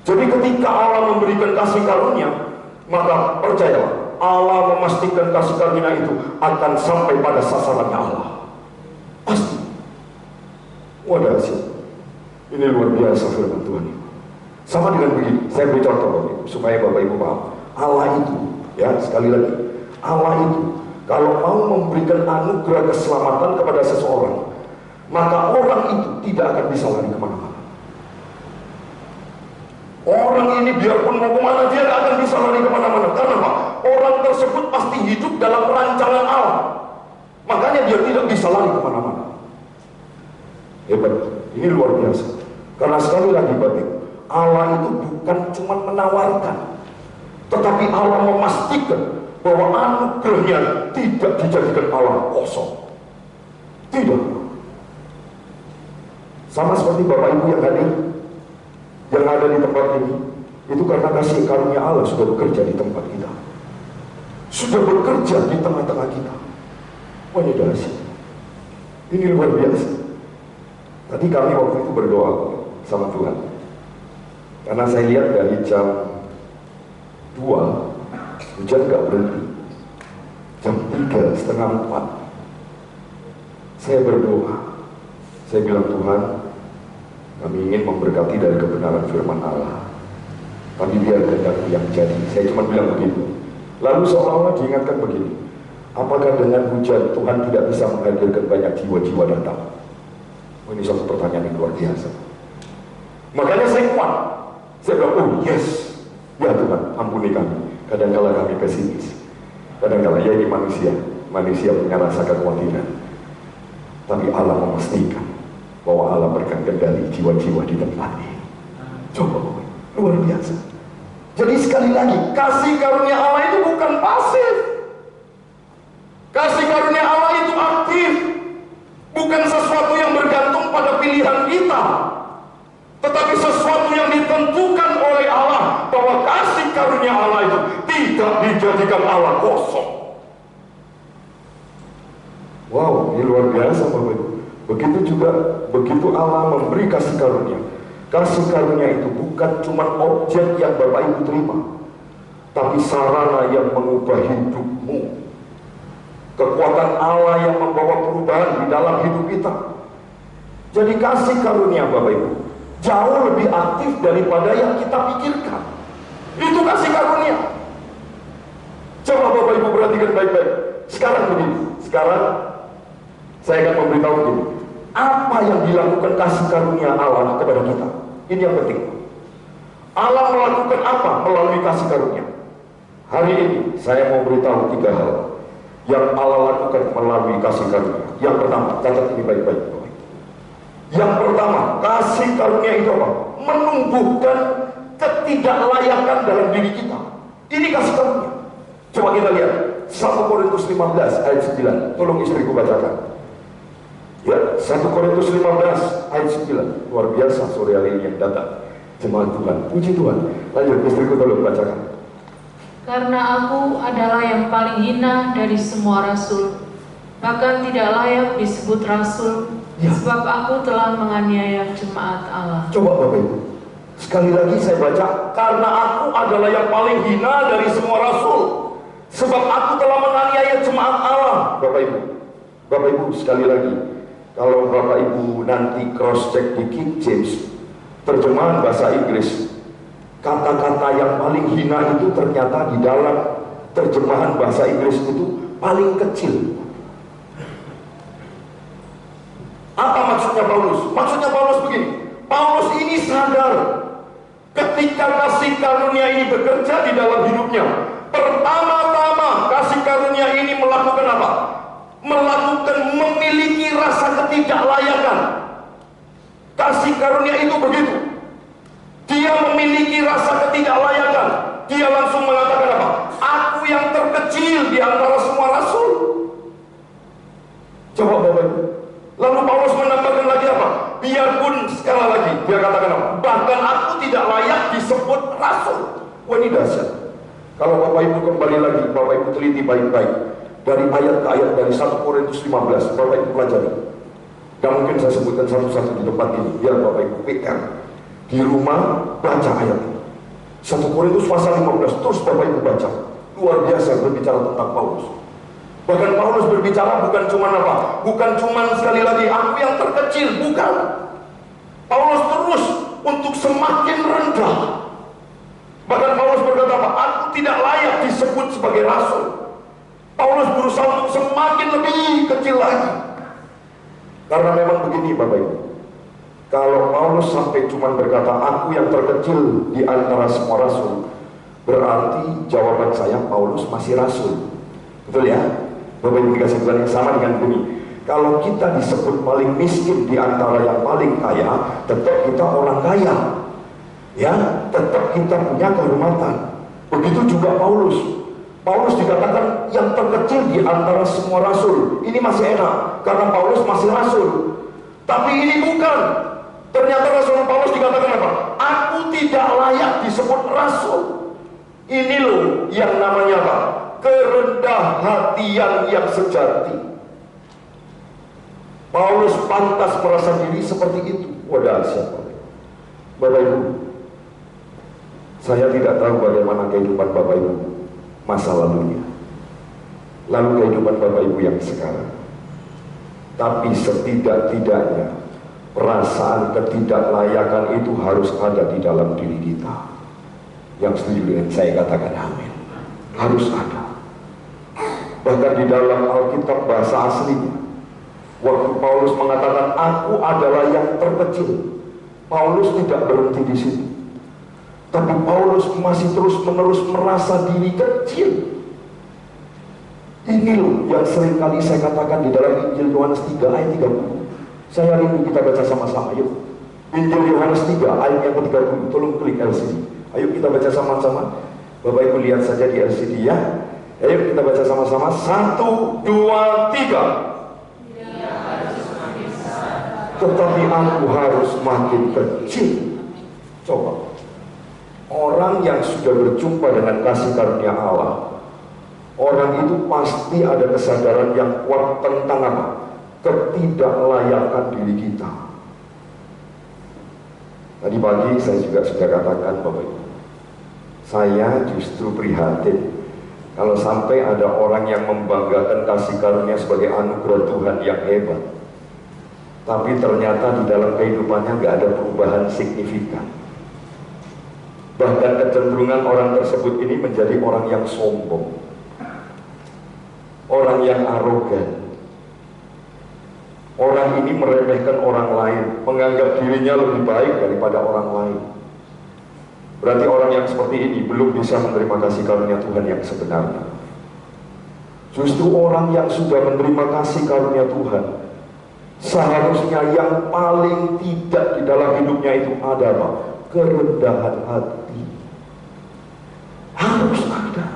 Jadi ketika Allah memberikan kasih karunia, maka percayalah, Allah memastikan kasih karunia itu akan sampai pada sasarannya Allah, pasti. Wadah sih, ini luar biasa firman Tuhan. Sama dengan begini, saya beri contoh Bapak Ibu, supaya Bapak Ibu paham. Allah itu, ya sekali lagi, Allah itu kalau mau memberikan anugerah keselamatan kepada seseorang, maka orang itu tidak akan bisa lari kemana-mana. Orang ini biarpun mau kemana, dia tidak akan bisa lari kemana-mana. Karena apa? Orang tersebut pasti hidup dalam rancangan Allah, makanya dia tidak bisa lari kemana-mana. Hebat, ini luar biasa. Karena sekali lagi Bapak Ibu, Allah itu bukan cuma menawarkan, tetapi Allah memastikan bahwa anugerahnya tidak dijadikan Allah kosong. Tidak. Sama seperti Bapak Ibu yang hadir, yang ada di tempat ini, itu karena kasih karunia Allah sudah bekerja di tempat kita, sudah bekerja di tengah-tengah kita. Wah, ini dahsyat. Ini luar biasa. Tadi kami waktu itu berdoa sama Tuhan. Karena saya lihat dari jam 2 hujan gak berhenti. Jam 3, setengah 4 saya berdoa. Saya bilang, Tuhan, kami ingin memberkati dari kebenaran firman Allah, tapi biar kehendak-Mu yang jadi. Saya cuma bilang begitu. Lalu seolah-olah diingatkan begini, apakah dengan hujan Tuhan tidak bisa menghadirkan banyak jiwa-jiwa datang? Oh, ini suatu pertanyaan yang luar biasa. Makanya saya kuat. Saya bilang, oh yes, ya Tuhan, ampuni kami. Kadang-kala kami pesimis. Kadang-kala ya ini manusia punya rasa kekhawatiran. Tapi Allah memastikan bahwa Allah berkendali jiwa-jiwa di tempat ini. Coba, luar biasa. Jadi sekali lagi, kasih karunia Allah itu bukan pasif. Kasih karunia Allah itu aktif. Bukan sesuatu yang bergantung pada pilihan kita, tetapi sesuatu yang ditentukan oleh Allah, bahwa kasih karunia Allah itu tidak dijadikan Allah kosong. Wow, ini luar biasa Bapak Ibu. Begitu juga, begitu Allah memberi kasih karunia. Kasih karunia itu bukan cuma objek yang Bapak Ibu terima, tapi sarana yang mengubah hidupmu. Kekuatan Allah yang membawa perubahan di dalam hidup kita. Jadi kasih karunia Bapak Ibu jauh lebih aktif daripada yang kita pikirkan. Itu kasih karunia. Coba Bapak Ibu perhatikan baik-baik. Sekarang begini, sekarang saya akan memberitahu begini, apa yang dilakukan kasih karunia Allah kepada kita. Ini yang penting. Allah melakukan apa melalui kasih karunia? Hari ini saya mau beritahu 3 hal yang Allah lakukan melalui kasih karunia. Yang pertama, catat ini baik-baik. Yang pertama, kasih karunia itu apa? Menumbuhkan ketidaklayakan dalam diri kita. Ini kasih karunia. Coba kita lihat 1 Korintus 15 ayat 9. Tolong istriku bacakan. Ya, 1 Korintus 15 ayat 9. Luar biasa sore hari ini yang datang. Jemaat Tuhan, puji Tuhan. Lanjut, istriku tolong bacakan. Karena aku adalah yang paling hina dari semua rasul, bahkan tidak layak disebut rasul, ya. Sebab aku telah menganiaya jemaat Allah. Coba Bapak Ibu, sekali lagi saya baca, karena aku adalah yang paling hina dari semua rasul, sebab aku telah menganiaya jemaat Allah. Bapak Ibu sekali lagi, kalau Bapak Ibu nanti cross check di King James, terjemahan bahasa Inggris, kata-kata yang paling hina itu ternyata di dalam terjemahan bahasa Inggris itu paling kecil. Apa maksudnya Paulus? Maksudnya Paulus begini, Paulus ini sadar ketika kasih karunia ini bekerja di dalam hidupnya. Pertama-tama kasih karunia ini melakukan apa? Memiliki rasa ketidaklayakan. Kasih karunia itu begitu. Dia memiliki rasa ketidaklayakan. Dia langsung mengatakan apa? Aku yang terkecil di antara semua rasul. Coba Bapak Ibu. Lalu Paulus menambahkan lagi apa? Biarpun sekali lagi dia katakan apa? Bahkan aku tidak layak disebut rasul. Wah, ini dahsyat. Kalau Bapak Ibu kembali lagi, Bapak Ibu teliti baik-baik dari ayat ke ayat, dari 1 Korintus 15, Bapak Ibu pelajari. Dan mungkin saya sebutkan satu-satu di tempat ini, biar Bapak Ibu PR di rumah baca ayat ini. 1 Korintus pasal 15, terus Bapak Ibu baca. Luar biasa berbicara tentang Paulus. Bahkan Paulus berbicara bukan cuma apa? Bukan cuma sekali lagi aku yang terkecil, bukan. Paulus terus untuk semakin rendah. Bahkan Paulus berkata apa? Aku tidak layak disebut sebagai rasul. Paulus berusaha untuk semakin lebih kecil lagi. Karena memang begini Bapak Ibu, kalau Paulus sampai cuma berkata aku yang terkecil di antara semua rasul, berarti jawaban saya Paulus masih rasul. Betul ya? Bapak Ibu dikasih Tuhan yang sama dengan bumi. Kalau kita disebut paling miskin di antara yang paling kaya, tetap kita orang kaya. Ya, tetap kita punya kehormatan. Begitu juga Paulus. Paulus dikatakan yang terkecil di antara semua rasul. Ini masih enak karena Paulus masih rasul. Tapi ini bukan. Ternyata Rasul Paulus dikatakan apa? Aku tidak layak disebut rasul. Ini loh yang namanya apa? Kerendah hatian yang sejati. Paulus pantas merasa diri seperti itu. Wadah siapa? Bapak Ibu, saya tidak tahu bagaimana kehidupan Bapak Ibu masa lalunya, lalu kehidupan Bapak Ibu yang sekarang. Tapi setidak-tidaknya perasaan ketidaklayakan itu harus ada di dalam diri kita. Yang setuju dengan saya katakan amin. Harus ada. Bahkan di dalam Alkitab bahasa aslinya, waktu Paulus mengatakan aku adalah yang terkecil, Paulus tidak berhenti di situ. Tapi Paulus masih terus-menerus merasa diri kecil. Ini loh yang sering kali saya katakan di dalam Injil Yohanes 3 ayat 30. Saya rindu kita baca sama-sama. Yuk, Injil Yohanes 3 ayat yang ke-30. Tolong klik LCD. Ayo kita baca sama-sama. Bapak Ibu lihat saja di LCD ya. Ayo kita baca sama-sama. 1, 2, 3. Tetapi aku harus makin kecil. Coba, orang yang sudah berjumpa dengan kasih karunia Allah, orang itu pasti ada kesadaran yang kuat tentang apa? Ketidaklayakan diri kita. Tadi pagi saya juga sudah katakan Bapak Ibu, saya justru prihatin kalau sampai ada orang yang membanggakan kasih karunia sebagai anugerah Tuhan yang hebat, tapi ternyata di dalam kehidupannya nggak ada perubahan signifikan. Bahkan kecenderungan orang tersebut ini menjadi orang yang sombong, orang yang arogan. Orang ini meremehkan orang lain, menganggap dirinya lebih baik daripada orang lain. Berarti orang yang seperti ini belum bisa menerima kasih karunia Tuhan yang sebenarnya. Justru orang yang sudah menerima kasih karunia Tuhan, seharusnya yang paling tidak di dalam hidupnya itu adalah kerendahan hati. Harus ada.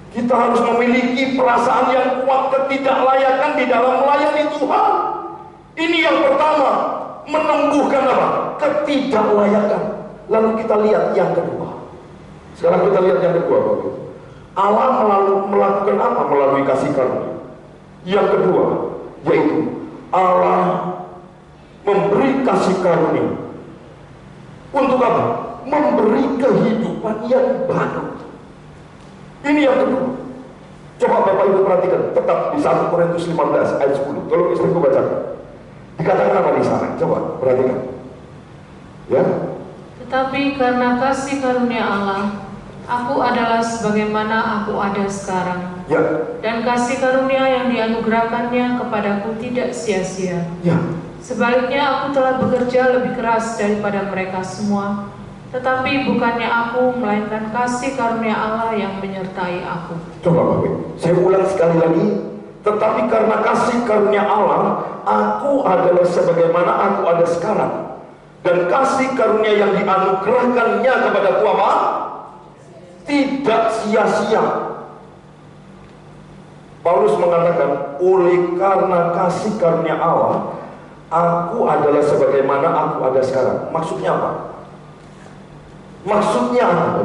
Kita harus memiliki perasaan yang kuat ketidaklayakan di dalam melayani Tuhan. Ini yang pertama, menumbuhkan apa? Ketidaklayakan. Lalu kita lihat yang kedua. Sekarang kita lihat yang kedua, Bapak. Allah melakukan apa melalui kasih karunia? Yang kedua, yaitu Allah memberi kasih karunia. Untuk apa? Memberi kehidupan yang baru. Ini yang kedua. Coba Bapak Ibu perhatikan, tetap di 1 Korintus 15 ayat 10. Tolong istriku bacakan. Dikatakan apa di sana? Coba perhatikan. Ya. Tetapi karena kasih karunia Allah, aku adalah sebagaimana aku ada sekarang. Ya. Dan kasih karunia yang dianugerahkannya kepadaku tidak sia-sia. Ya. Sebaliknya aku telah bekerja lebih keras daripada mereka semua. Tetapi bukannya aku, melainkan kasih karunia Allah yang menyertai aku. Coba Bapak, saya ulang sekali lagi. Tetapi karena kasih karunia Allah, aku adalah sebagaimana aku ada sekarang. Dan kasih karunia yang dianugerahkannya kepadaku apa? Tidak sia-sia. Paulus mengatakan, oleh karena kasih karunia Allah, aku adalah sebagaimana aku ada sekarang. Maksudnya apa? Maksudnya apa?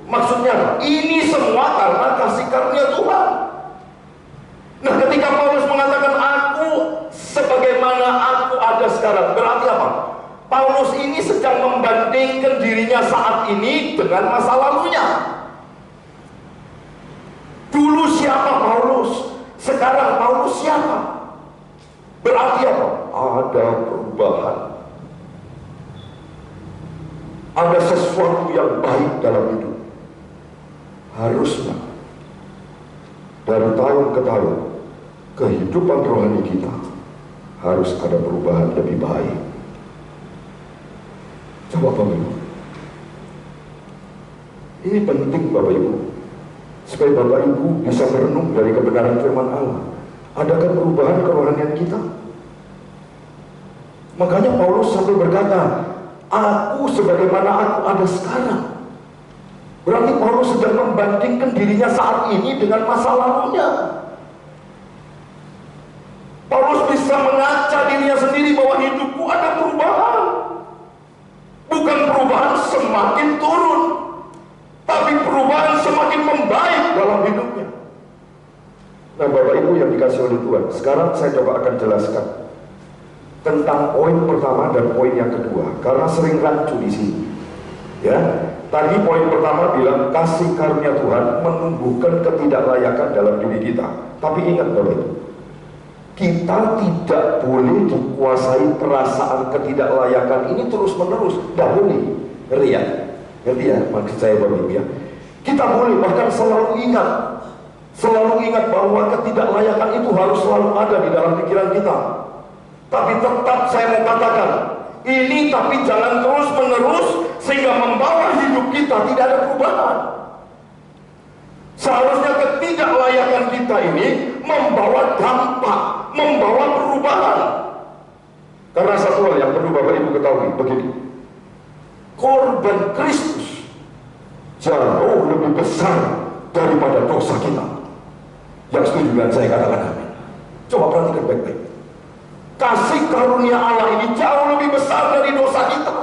Maksudnya apa? Ini semua karena kasih karunia Tuhan. Nah, ketika Paulus mengatakan aku sebagaimana aku ada sekarang, berarti apa? Paulus ini sedang membandingkan dirinya saat ini dengan masa lalunya. Dulu siapa Paulus? Sekarang Paulus siapa? Berarti apa? Ada perubahan. Ada sesuatu yang baik dalam hidup. Harusnya dari tahun ke tahun kehidupan rohani kita harus ada perubahan lebih baik. Coba Bapak Ibu, ini penting Bapak Ibu, supaya Bapak Ibu bisa merenung dari kebenaran firman Allah. Adakah perubahan kerohanian kita? Makanya Paulus sampai berkata, aku sebagaimana aku ada sekarang. Berarti Paulus sedang membandingkan dirinya saat ini dengan masa lalunya. Paulus bisa mengaca dirinya sendiri bahwa hidupku ada perubahan. Bukan perubahan semakin turun, tapi perubahan semakin membaik dalam hidupnya. Nah, Bapak Ibu yang dikasih oleh Tuhan, sekarang saya coba akan jelaskan tentang poin pertama dan poin yang kedua, karena sering rancu di sini. Ya, tadi poin pertama bilang kasih karunia Tuhan menumbuhkan ketidaklayakan dalam diri kita. Tapi ingat Bapak Ibu, kita tidak boleh dikuasai perasaan ketidaklayakan ini terus menerus, tidak boleh. Ngerti ya? Ngerti ya maksud saya Bapak Ibu ya? Kita boleh bahkan selalu ingat bahwa ketidaklayakan itu harus selalu ada di dalam pikiran kita. Tapi tetap saya mau katakan ini, tapi jangan terus menerus sehingga membawa hidup kita tidak ada perubahan. Seharusnya ketidaklayakan kita ini membawa dampak, membawa perubahan. Karena satu hal yang perlu Bapak Ibu ketahui begini, korban Kristus jauh lebih besar daripada dosa kita. Yang setuju dengan saya katakan amin. Coba perhatikan baik-baik. Kasih karunia Allah ini jauh lebih besar dari dosa kita.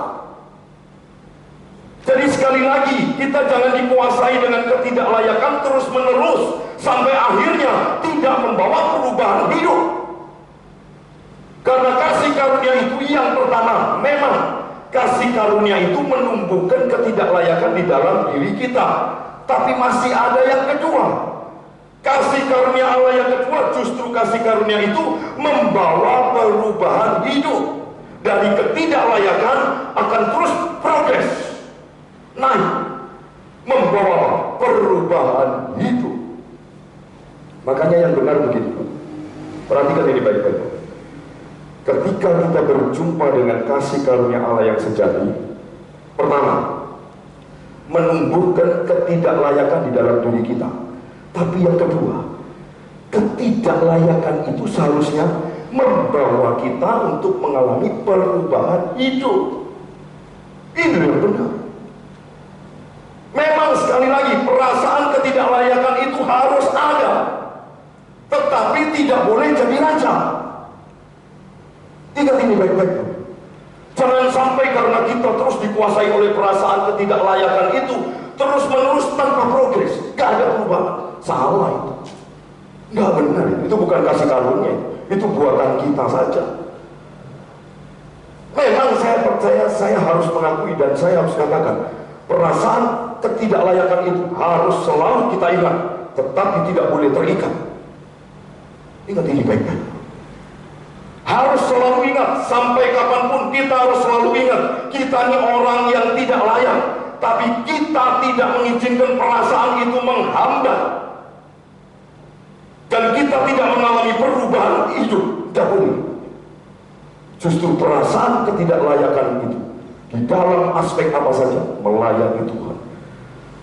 Jadi sekali lagi, kita jangan dikuasai dengan ketidaklayakan terus menerus sampai akhirnya tidak membawa perubahan hidup. Karena kasih karunia itu yang pertama, memang kasih karunia itu menumbuhkan ketidaklayakan di dalam diri kita. Tapi masih ada yang kedua. Kasih karunia Allah yang kedua, justru kasih karunia itu membawa perubahan hidup. Dari ketidaklayakan akan terus progres, naik, membawa perubahan hidup. Makanya yang benar begini, perhatikan ini baik-baik. Ketika kita berjumpa dengan kasih karunia Allah yang sejati, pertama, menumbuhkan ketidaklayakan di dalam diri kita. Tapi yang kedua, ketidaklayakan itu seharusnya membawa kita untuk mengalami perubahan hidup. Ini yang benar. Memang sekali lagi perasaan ketidaklayakan itu harus ada, tetapi tidak boleh jadi raja. Ingat ini baik-baik. Jangan sampai karena kita terus dikuasai oleh perasaan ketidaklayakan itu terus menerus tanpa progres, gak ada perubahan. Salah itu, nggak benar itu bukan kasih karunia, itu buatan kita saja. Memang saya percaya, saya harus mengakui dan saya harus katakan, perasaan ketidaklayakan itu harus selalu kita ingat, tetapi tidak boleh terikat. Ingat ini baik-baik. Harus selalu ingat, sampai kapanpun kita harus selalu ingat, kita ini orang yang tidak layak, tapi kita tidak mengizinkan perasaan itu menghambat. Dan kita tidak mengalami perubahan hidup, tidak boleh. Justru perasaan ketidaklayakan itu di dalam aspek apa saja melayani Tuhan,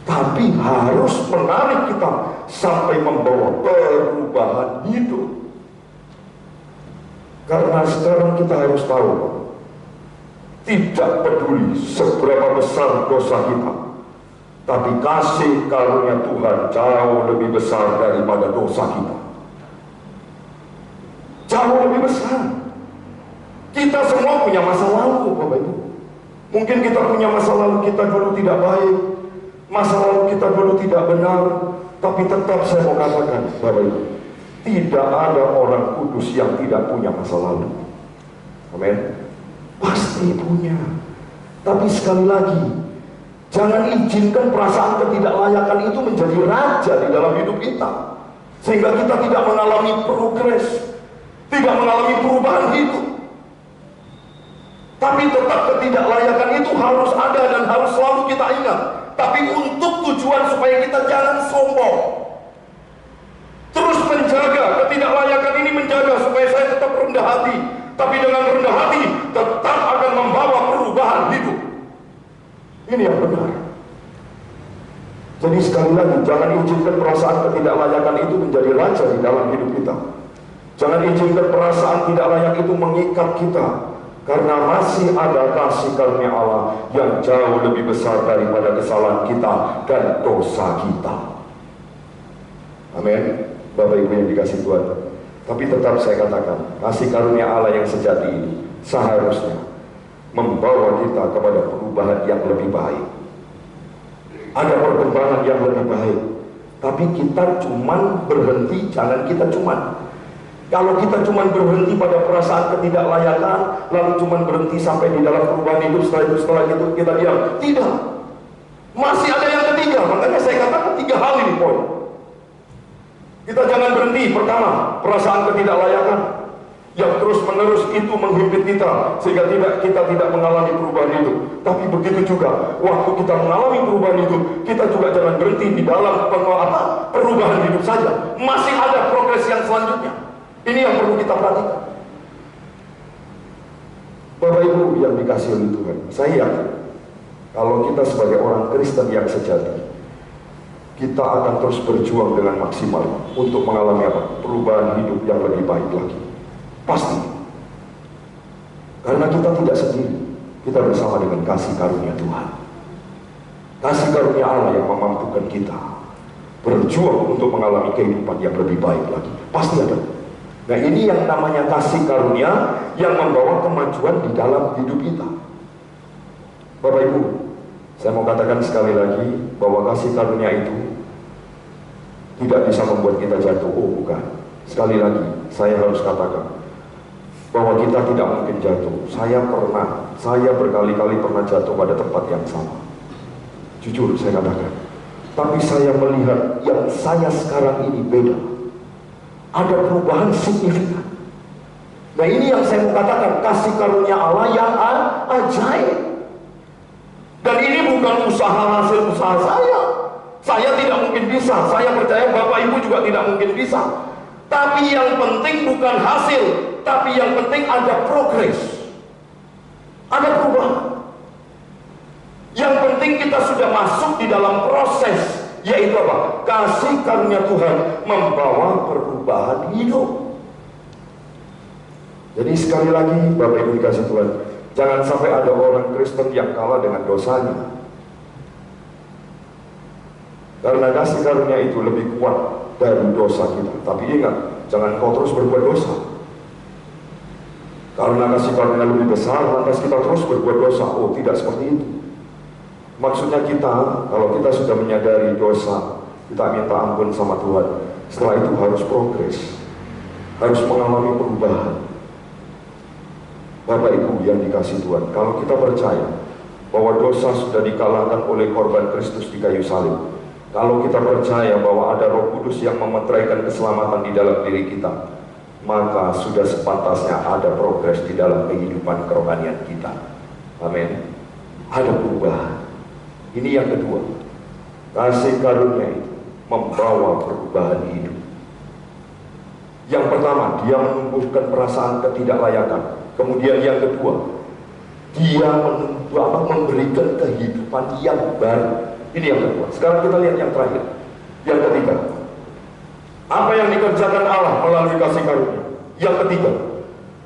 tapi harus menarik kita sampai membawa perubahan hidup. Karena sekarang kita harus tahu, tidak peduli seberapa besar dosa kita, tapi kasih karunia Tuhan jauh lebih besar daripada dosa kita. Jauh lebih besar. Kita semua punya masa lalu, Bapak Ibu. Mungkin kita punya masa lalu, kita dulu tidak baik, masa lalu kita dulu tidak benar. Tapi tetap saya mau katakan, Bapak Ibu, tidak ada orang kudus yang tidak punya masa lalu. Amin. Pasti punya. Tapi sekali lagi, jangan izinkan perasaan ketidaklayakan itu menjadi raja di dalam hidup kita, sehingga kita tidak mengalami progres, tidak mengalami perubahan hidup. Tapi tetap ketidaklayakan itu harus ada dan harus selalu kita ingat. Tapi untuk tujuan supaya kita jangan sombong, terus menjaga ketidaklayakan ini, menjaga supaya saya tetap rendah hati. Tapi dengan rendah hati tetap akan membawa perubahan hidup. Ini yang benar. Jadi sekali lagi, jangan izinkan perasaan ketidaklayakan itu menjadi raja di dalam hidup kita. Jangan izinkan perasaan tidak layak itu mengikat kita, karena masih ada kasih karunia Allah yang jauh lebih besar daripada kesalahan kita dan dosa kita. Amin. Bapak Ibu yang dikasih Tuhan. Tapi tetap saya katakan, kasih karunia Allah yang sejati ini seharusnya membawa kita kepada perubahan yang lebih baik. Ada perkembangan yang lebih baik. Tapi kita cuman berhenti, jangan kita cuman. Kalau kita cuman berhenti pada perasaan ketidaklayakan, lalu cuman berhenti sampai di dalam perubahan hidup, setelah itu kita diam. Tidak. Masih ada yang ketiga, makanya saya katakan 3 hal ini poin. Kita jangan berhenti. Pertama, perasaan ketidaklayakan yang terus-menerus itu menghimpit kita sehingga kita tidak mengalami perubahan hidup. Tapi begitu juga waktu kita mengalami perubahan hidup, kita juga jangan berhenti di dalam perubahan hidup saja. Masih ada progres yang selanjutnya. Ini yang perlu kita perhatikan. Bapak Ibu yang dikasihi oleh Tuhan, saya yakin kalau kita sebagai orang Kristen yang sejati, kita akan terus berjuang dengan maksimal untuk mengalami perubahan hidup yang lebih baik lagi. Pasti. Karena kita tidak sendiri. Kita bersama dengan kasih karunia Tuhan. Kasih karunia Allah yang memampukan kita berjuang untuk mengalami kehidupan yang lebih baik lagi. Pasti ada. Nah, ini yang namanya kasih karunia yang membawa kemajuan di dalam hidup kita. Bapak Ibu, saya mau katakan sekali lagi bahwa kasih karunia itu tidak bisa membuat kita jatuh. Oh, bukan. Sekali lagi, saya harus katakan bahwa kita tidak mungkin jatuh. Saya berkali-kali pernah jatuh pada tempat yang sama. Jujur saya katakan. Tapi saya melihat yang saya sekarang ini beda. Ada perubahan signifikan. Nah, ini yang saya mau katakan, kasih karunia Allah yang ajaib. Dan ini bukan hasil usaha saya. Saya tidak mungkin bisa. Saya percaya Bapak Ibu juga tidak mungkin bisa. Tapi yang penting bukan hasil, tapi yang penting ada progres. Ada perubahan. Yang penting kita sudah masuk di dalam proses, yaitu apa? Kasih karunia Tuhan membawa perubahan hidup. Jadi sekali lagi Bapak Ibu dikasih Tuhan, jangan sampai ada orang Kristen yang kalah dengan dosanya. Karena kasih karunia itu lebih kuat dari dosa kita. Tapi ingat, jangan kau terus berbuat dosa. Karena kasih karunia lebih besar, lantas kita terus berbuat dosa. Oh, tidak seperti itu. Maksudnya kita, kalau kita sudah menyadari dosa, kita minta ampun sama Tuhan. Setelah itu harus progres, harus mengalami perubahan. Bapak Ibu yang dikasih Tuhan, kalau kita percaya bahwa dosa sudah dikalahkan oleh korban Kristus di kayu salib, kalau kita percaya bahwa ada Roh Kudus yang memeteraikan keselamatan di dalam diri kita, maka sudah sepantasnya ada progres di dalam kehidupan kerohanian kita. Amin. Ada perubahan. Ini yang kedua. Kasih karunia itu membawa perubahan hidup. Yang pertama, dia menumbuhkan perasaan ketidaklayakan. Kemudian yang kedua, dia memberikan kehidupan yang baru. Ini yang kedua. Sekarang kita lihat yang terakhir. Yang ketiga, apa yang dikerjakan Allah melalui kasih karunia? Yang ketiga,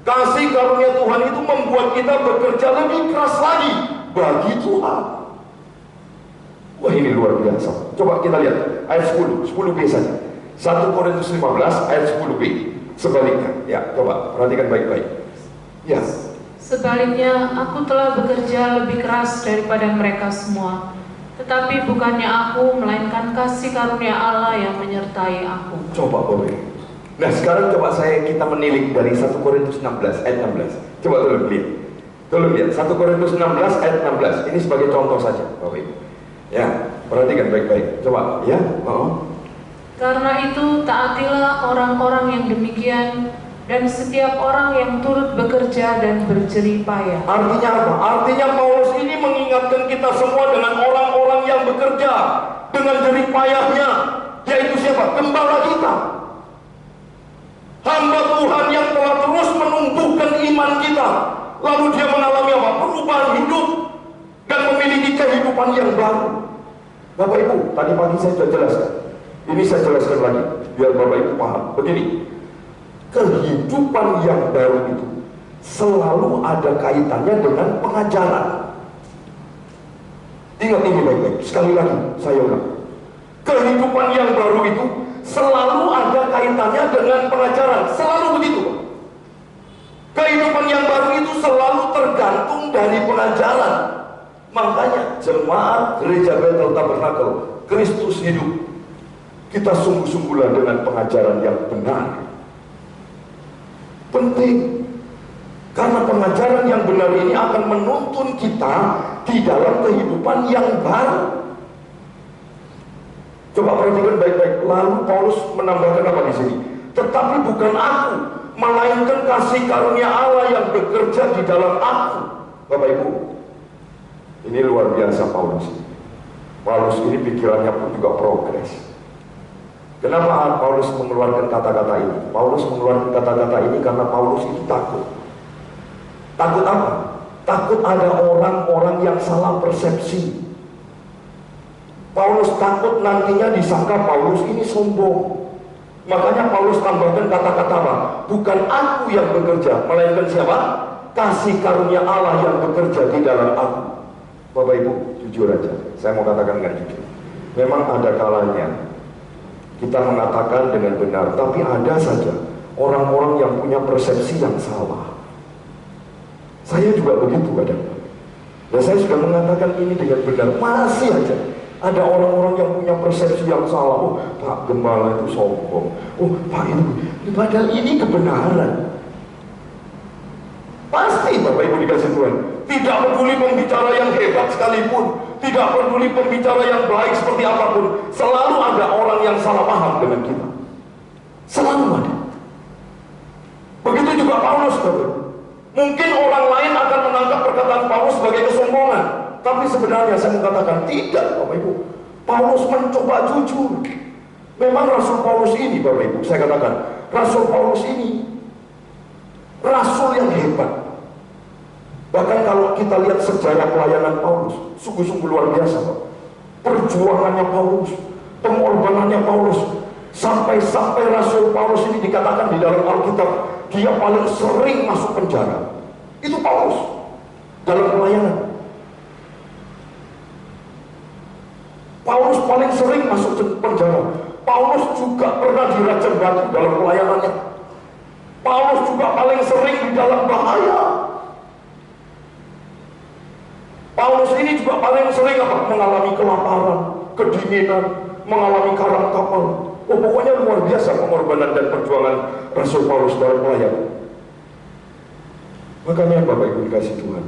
kasih karunia Tuhan itu membuat kita bekerja lebih keras lagi bagi Tuhan. Wah, ini luar biasa. Coba kita lihat ayat 10b saja. 1 Korintus 15 ayat 10b. Sebaliknya, ya, coba perhatikan baik-baik. Ya. Sebaliknya, aku telah bekerja lebih keras daripada mereka semua. Tetapi bukannya aku, melainkan kasih karunia Allah yang menyertai aku. Coba Bapak. Nah, sekarang coba kita menilik dari 1 Korintus 16 ayat 16. Coba tolong lihat. Tolong lihat 1 Korintus 16 ayat 16. Ini sebagai contoh saja, Bapak Ibu. Ya, perhatikan baik-baik. Coba, ya. Karena itu taatilah orang-orang yang demikian, dan setiap orang yang turut bekerja dan berjerih payah. Artinya apa? Artinya Paulus ini mengingatkan kita semua dengan orang-orang yang bekerja dengan jerih payahnya, yaitu siapa? Gembala kita, hamba Tuhan yang telah terus menumbuhkan iman kita, lalu dia mengalami apa? Perubahan hidup dan memiliki kehidupan yang baru. Bapak Ibu, tadi pagi saya sudah jelaskan. Ini saya jelaskan lagi biar Bapak Ibu paham. Begini, kehidupan yang baru itu selalu ada kaitannya dengan pengajaran. Ingat ini baik-baik. Sekali lagi saya ulang. Kehidupan yang baru itu selalu ada kaitannya dengan pengajaran. Selalu begitu. Kehidupan yang baru itu selalu tergantung dari pengajaran. Makanya jemaat gereja Bethel Tabernakel Kristus hidup kita sungguh-sungguhlah dengan pengajaran yang benar. Penting, karena pengajaran yang benar ini akan menuntun kita di dalam kehidupan yang baru. Coba perhatikan baik-baik. Lalu Paulus menambahkan apa di sini? Tetapi bukan aku, melainkan kasih karunia Allah yang bekerja di dalam aku. Bapak Ibu, ini luar biasa Paulus. Paulus ini pikirannya pun juga progres. Kenapa Paulus mengeluarkan kata-kata ini? Paulus mengeluarkan kata-kata ini karena Paulus itu takut. Takut apa? Takut ada orang-orang yang salah persepsi. Paulus takut nantinya disangka Paulus ini sombong. Makanya Paulus tambahkan kata-kata apa? Bukan aku yang bekerja, melainkan siapa? Kasih karunia Allah yang bekerja di dalam aku. Bapak Ibu, jujur aja, saya mau katakan dengan jujur. Memang ada kalanya kita mengatakan dengan benar, tapi ada saja orang-orang yang punya persepsi yang salah. Saya juga begitu kadang. Dan saya sudah mengatakan ini dengan benar, masih aja ada orang-orang yang punya persepsi yang salah. Oh, Pak Gembala itu sombong. Oh, Pak itu padahal ini kebenaran. Pasti Bapak Ibu dikasih Tuhan. Tidak peduli pembicara yang hebat sekalipun, tidak peduli pembicara yang baik seperti apapun, selalu ada orang yang salah paham dengan kita. Selalu ada. Begitu juga Paulus, Bapak. Mungkin orang lain akan menangkap perkataan Paulus sebagai kesombongan, tapi sebenarnya saya mengatakan tidak, Bapak Ibu. Paulus mencoba jujur. Memang Rasul Paulus ini, Bapak Ibu, saya katakan, Rasul Paulus ini rasul yang hebat. Bahkan kalau kita lihat sejarah pelayanan Paulus, sungguh-sungguh luar biasa, Pak. Perjuangannya Paulus, pengorbanannya Paulus, sampai Rasul Paulus ini dikatakan di dalam Alkitab, dia paling sering masuk penjara. Itu Paulus dalam pelayanan. Paulus paling sering masuk penjara. Paulus juga pernah dirajam batu dalam pelayanannya. Paulus juga paling sering di dalam bahaya. Paulus ini juga paling sering mengalami kelaparan, kedinginan, mengalami karang kapal. Oh, pokoknya luar biasa pengorbanan dan perjuangan Rasul Paulus dalam pelayanan. Makanya Bapak Ibu dikasih Tuhan,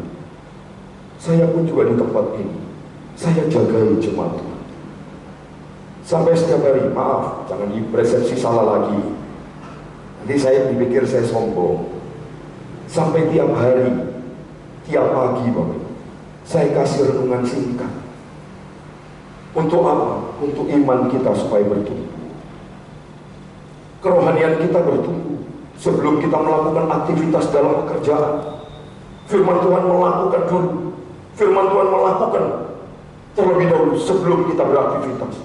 saya pun juga di tempat ini, saya jagai jemaat Tuhan. Sampai setiap hari, maaf, jangan dipersepsi salah lagi. Nanti saya dipikir saya sombong. Sampai tiap hari, tiap pagi Bapak Ibu, saya kasih renungan singkat. Untuk apa? Untuk iman kita supaya bertumbuh, kerohanian kita bertumbuh. Sebelum kita melakukan aktivitas dalam pekerjaan, firman Tuhan melakukan dulu. Firman Tuhan melakukan terlebih dahulu sebelum kita beraktivitas.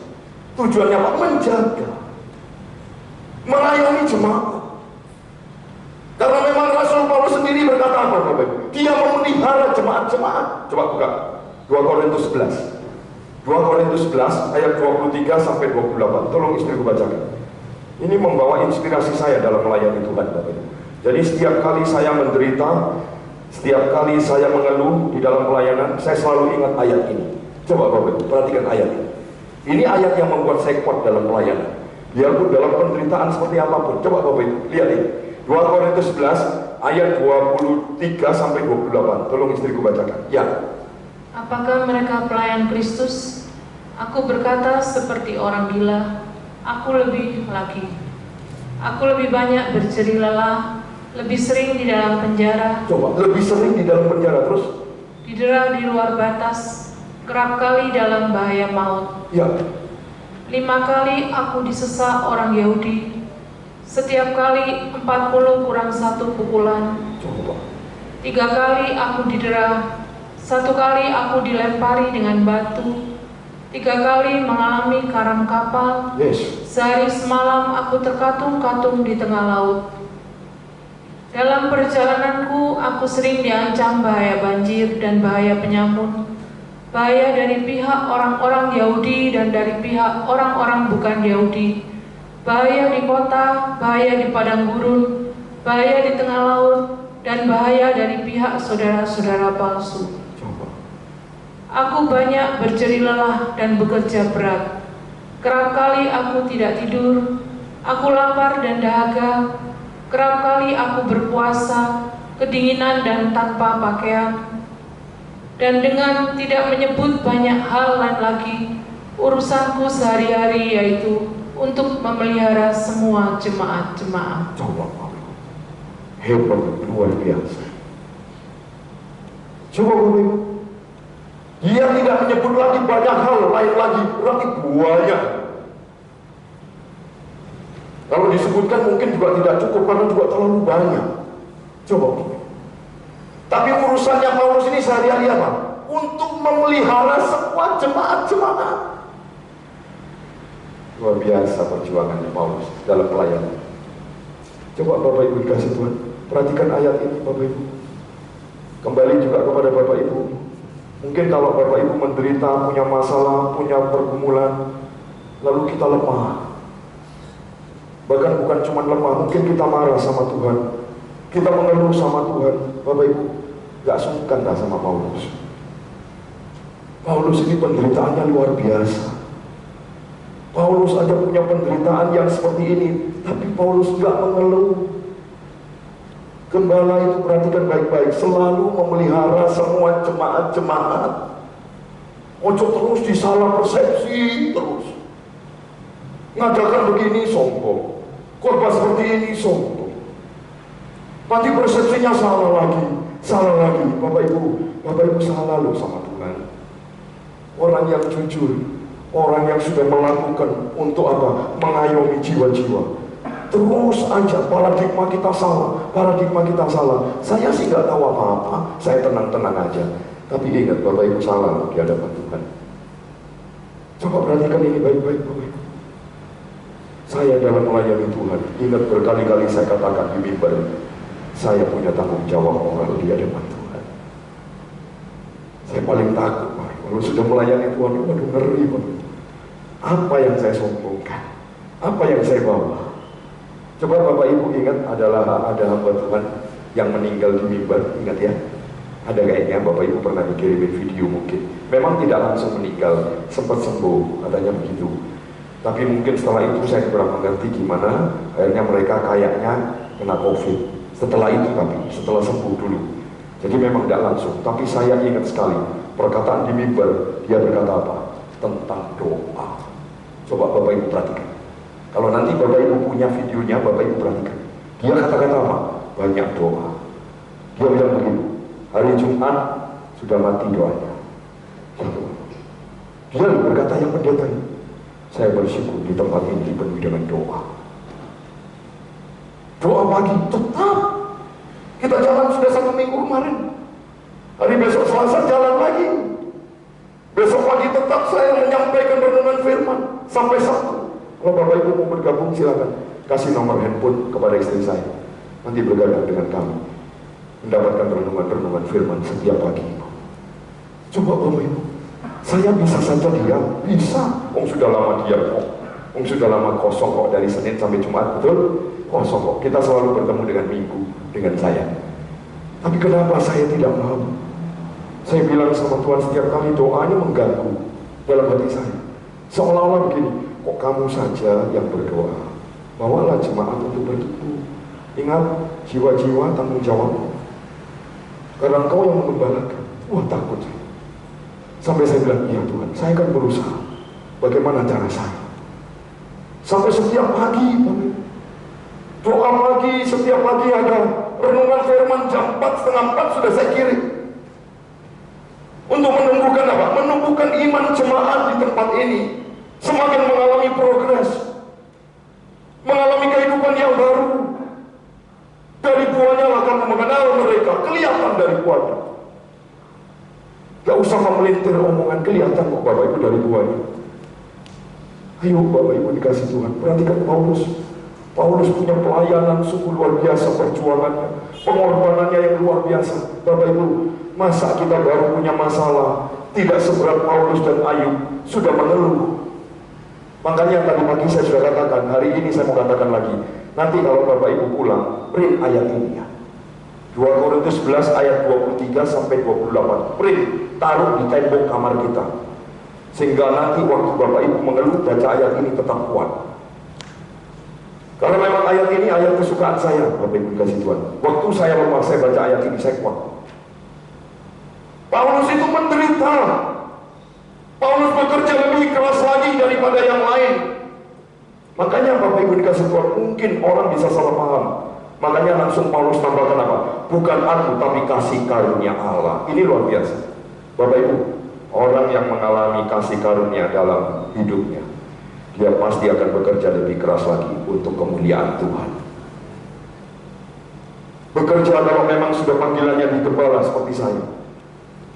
Tujuannya apa? Menjaga, melayani jemaat. Karena memang Rasul Paulus sendiri berkata apa, Bapak? Dia memelihara jemaat-jemaat. Coba buka 2 Korintus 11. 2 Korintus 11 ayat 23 sampai 28. Tolong istriku bacakan. Ini membawa inspirasi saya dalam melayani Tuhan, Bapak. Jadi setiap kali saya menderita, setiap kali saya mengeluh di dalam pelayanan, saya selalu ingat ayat ini. Coba Bapak perhatikan ayat ini. Ini ayat yang membuat saya kuat dalam pelayanan. Biarpun dalam penderitaan seperti apapun. Coba Bapak lihat ini. 2 Korintus 11 ayat 23 sampai 28. Tolong istriku bacakan. Ya. Apakah mereka pelayan Kristus? Aku berkata seperti orang gila. Aku lebih lagi. Aku lebih banyak berjerih lelah, lebih sering di dalam penjara. Coba, lebih sering di dalam penjara terus. Didera di luar batas, kerap kali dalam bahaya maut. Ya. 5 kali aku disesa orang Yahudi. Setiap kali 40 kurang 1 pukulan. Coba. 3 kali aku didera. 1 kali aku dilempari dengan batu. 3 kali mengalami karam kapal. Yes. Sehari semalam aku terkatung-katung di tengah laut. Dalam perjalananku aku sering diancam bahaya banjir dan bahaya penyamun. Bahaya dari pihak orang-orang Yahudi dan dari pihak orang-orang bukan Yahudi. Bahaya di kota, bahaya di padang gurun, bahaya di tengah laut, dan bahaya dari pihak saudara-saudara palsu. Aku banyak berjerih lelah dan bekerja berat. Kerap kali aku tidak tidur, aku lapar dan dahaga. Kerap kali aku berpuasa, kedinginan dan tanpa pakaian. Dan dengan tidak menyebut banyak hal lain lagi, urusanku sehari-hari yaitu untuk memelihara semua jemaat-jemaat. Coba, hebat, luar biasa. Coba Bapak Ibu, dia tidak menyebut lagi banyak hal lain lagi, berarti banyak. Kalau disebutkan mungkin juga tidak cukup karena juga terlalu banyak. Coba. Tapi urusannya Paulus ini sehari-hari apa? Untuk memelihara semua jemaat-jemaat. Luar biasa perjuangan Paulus dalam pelayanan. Coba Bapak Ibu dikasih Tuhan, perhatikan ayat ini Bapak Ibu. Kembali juga kepada Bapak Ibu. Mungkin kalau Bapak Ibu menderita, punya masalah, punya pergumulan, lalu kita lemah. Bahkan bukan cuma lemah, mungkin kita marah sama Tuhan, kita mengeluh sama Tuhan. Bapak Ibu, gak sungkan dah sama Paulus. Paulus ini penderitaannya luar biasa. Paulus aja punya penderitaan yang seperti ini, tapi Paulus gak mengeluh. Gembala itu perhatikan baik-baik, selalu memelihara semua jemaat-jemaat. Ojo terus disalah persepsi terus. Ngadakan begini sombong, khotbah seperti ini sombong. Nanti persepsinya salah lagi. Bapak Ibu salah loh sama Tuhan. Orang yang jujur, orang yang sudah melakukan untuk apa? Mengayomi jiwa-jiwa. Terus aja paradigma kita salah. Saya sih nggak tahu apa-apa, saya tenang-tenang aja. Tapi ingat Bapak Ibu salah di hadapan Tuhan. Coba perhatikan ini baik-baik Bapak Ibu. Saya dalam melayani Tuhan, ingat berkali-kali saya katakan di mimbar, saya punya tanggung jawab moral di hadapan Tuhan. Saya paling takut kalau sudah melayani Tuhan, waduh ngeri Bapak. Apa yang saya sombongkan? Apa yang saya bawa? Coba Bapak Ibu ingat ada hamba Tuhan yang meninggal di mimbar, ingat ya? Ada kayaknya Bapak Ibu pernah dikirimin video mungkin. Memang tidak langsung meninggal, sempat sembuh, katanya begitu. Tapi mungkin setelah itu saya kurang mengerti gimana, akhirnya mereka kayaknya kena COVID. Setelah itu setelah sembuh dulu. Jadi memang tidak langsung, tapi saya ingat sekali perkataan di mimbar, dia berkata apa? Tentang doa. Coba Bapak Ibu perhatikan. Kalau nanti Bapak Ibu punya videonya, Bapak Ibu perhatikan. Dia kata-kata apa? Banyak doa. Dia bilang begini, hari Jumat sudah mati doanya. Dia berkata yang pendeta, saya bersyukur di tempat ini dipenuhi dengan doa. Doa pagi tetap. Kita jalan sudah 1 minggu kemarin. Hari besok Selasa jalan lagi. Besok pagi tetap saya menyampaikan renungan firman sampai Sabtu. Kalau Bapak Ibu mau bergabung silakan. Kasih nomor handphone kepada istri saya. Nanti bergabung dengan kami. Mendapatkan renungan firman setiap pagi. Coba Bapak Ibu. Saya bisa saja diam, bisa. Sudah lama diam kok. Sudah lama kosong kok dari Senin sampai Jumat, betul? Kosong kok. Kita selalu bertemu dengan Minggu dengan saya. Tapi kenapa saya tidak mau? Saya bilang sama Tuhan setiap kali doanya mengganggu dalam hati saya. Seolah-olah begini, kok kamu saja yang berdoa? Bawalah jemaat untuk bertumbuh. Ingat, jiwa-jiwa tanggung jawabmu. Karena engkau yang mengembalakan. Wah, takut saya. Sampai saya bilang, iya Tuhan, saya akan berusaha. Bagaimana cara saya? Sampai setiap pagi, doa pagi, setiap pagi ada renungan firman jam 4:30 sudah saya kirim. Untuk menumbuhkan apa? Menumbuhkan iman jemaat di tempat ini. Semakin mengalami progres. Mengalami kehidupan yang baru. Dari buahnya lah kamu mengenal mereka. Kelihatan dari buahnya. Gak usah memelintir omongan, kelihatan kok Bapak Ibu dari buahnya. Ayo Bapak Ibu dikasih Tuhan. Perhatikan Paulus. Paulus punya pelayanan sungguh luar biasa, perjuangannya, pengorbanannya yang luar biasa. Bapak Ibu, masa kita baru punya masalah, tidak seberat Paulus dan Ayub sudah mengeluh. Makanya tadi pagi saya sudah katakan, hari ini saya mau katakan lagi. Nanti kalau Bapak Ibu pulang, print ayat ini ya. 2 Korintus 11 ayat 23 sampai 28. Print, taruh di tembok kamar kita. sehingga nanti waktu Bapak Ibu mengeluh baca ayat ini tetap kuat. Karena memang ayat ini ayat kesukaan saya, Bapak Ibu kasih Tuhan. Waktu saya lemah, saya baca ayat ini, saya kuat. Paulus itu menderita. Paulus bekerja lebih keras lagi daripada yang lain. Makanya Bapak Ibu dikasih Tuhan, mungkin orang bisa salah paham. Makanya langsung Paulus tambahkan apa? Bukan aku, tapi kasih karunia Allah. Ini luar biasa. Bapak Ibu, orang yang mengalami kasih karunia dalam hidupnya, dia pasti akan bekerja lebih keras lagi untuk kemuliaan Tuhan. Bekerja kalau memang sudah panggilannya di kepala seperti saya,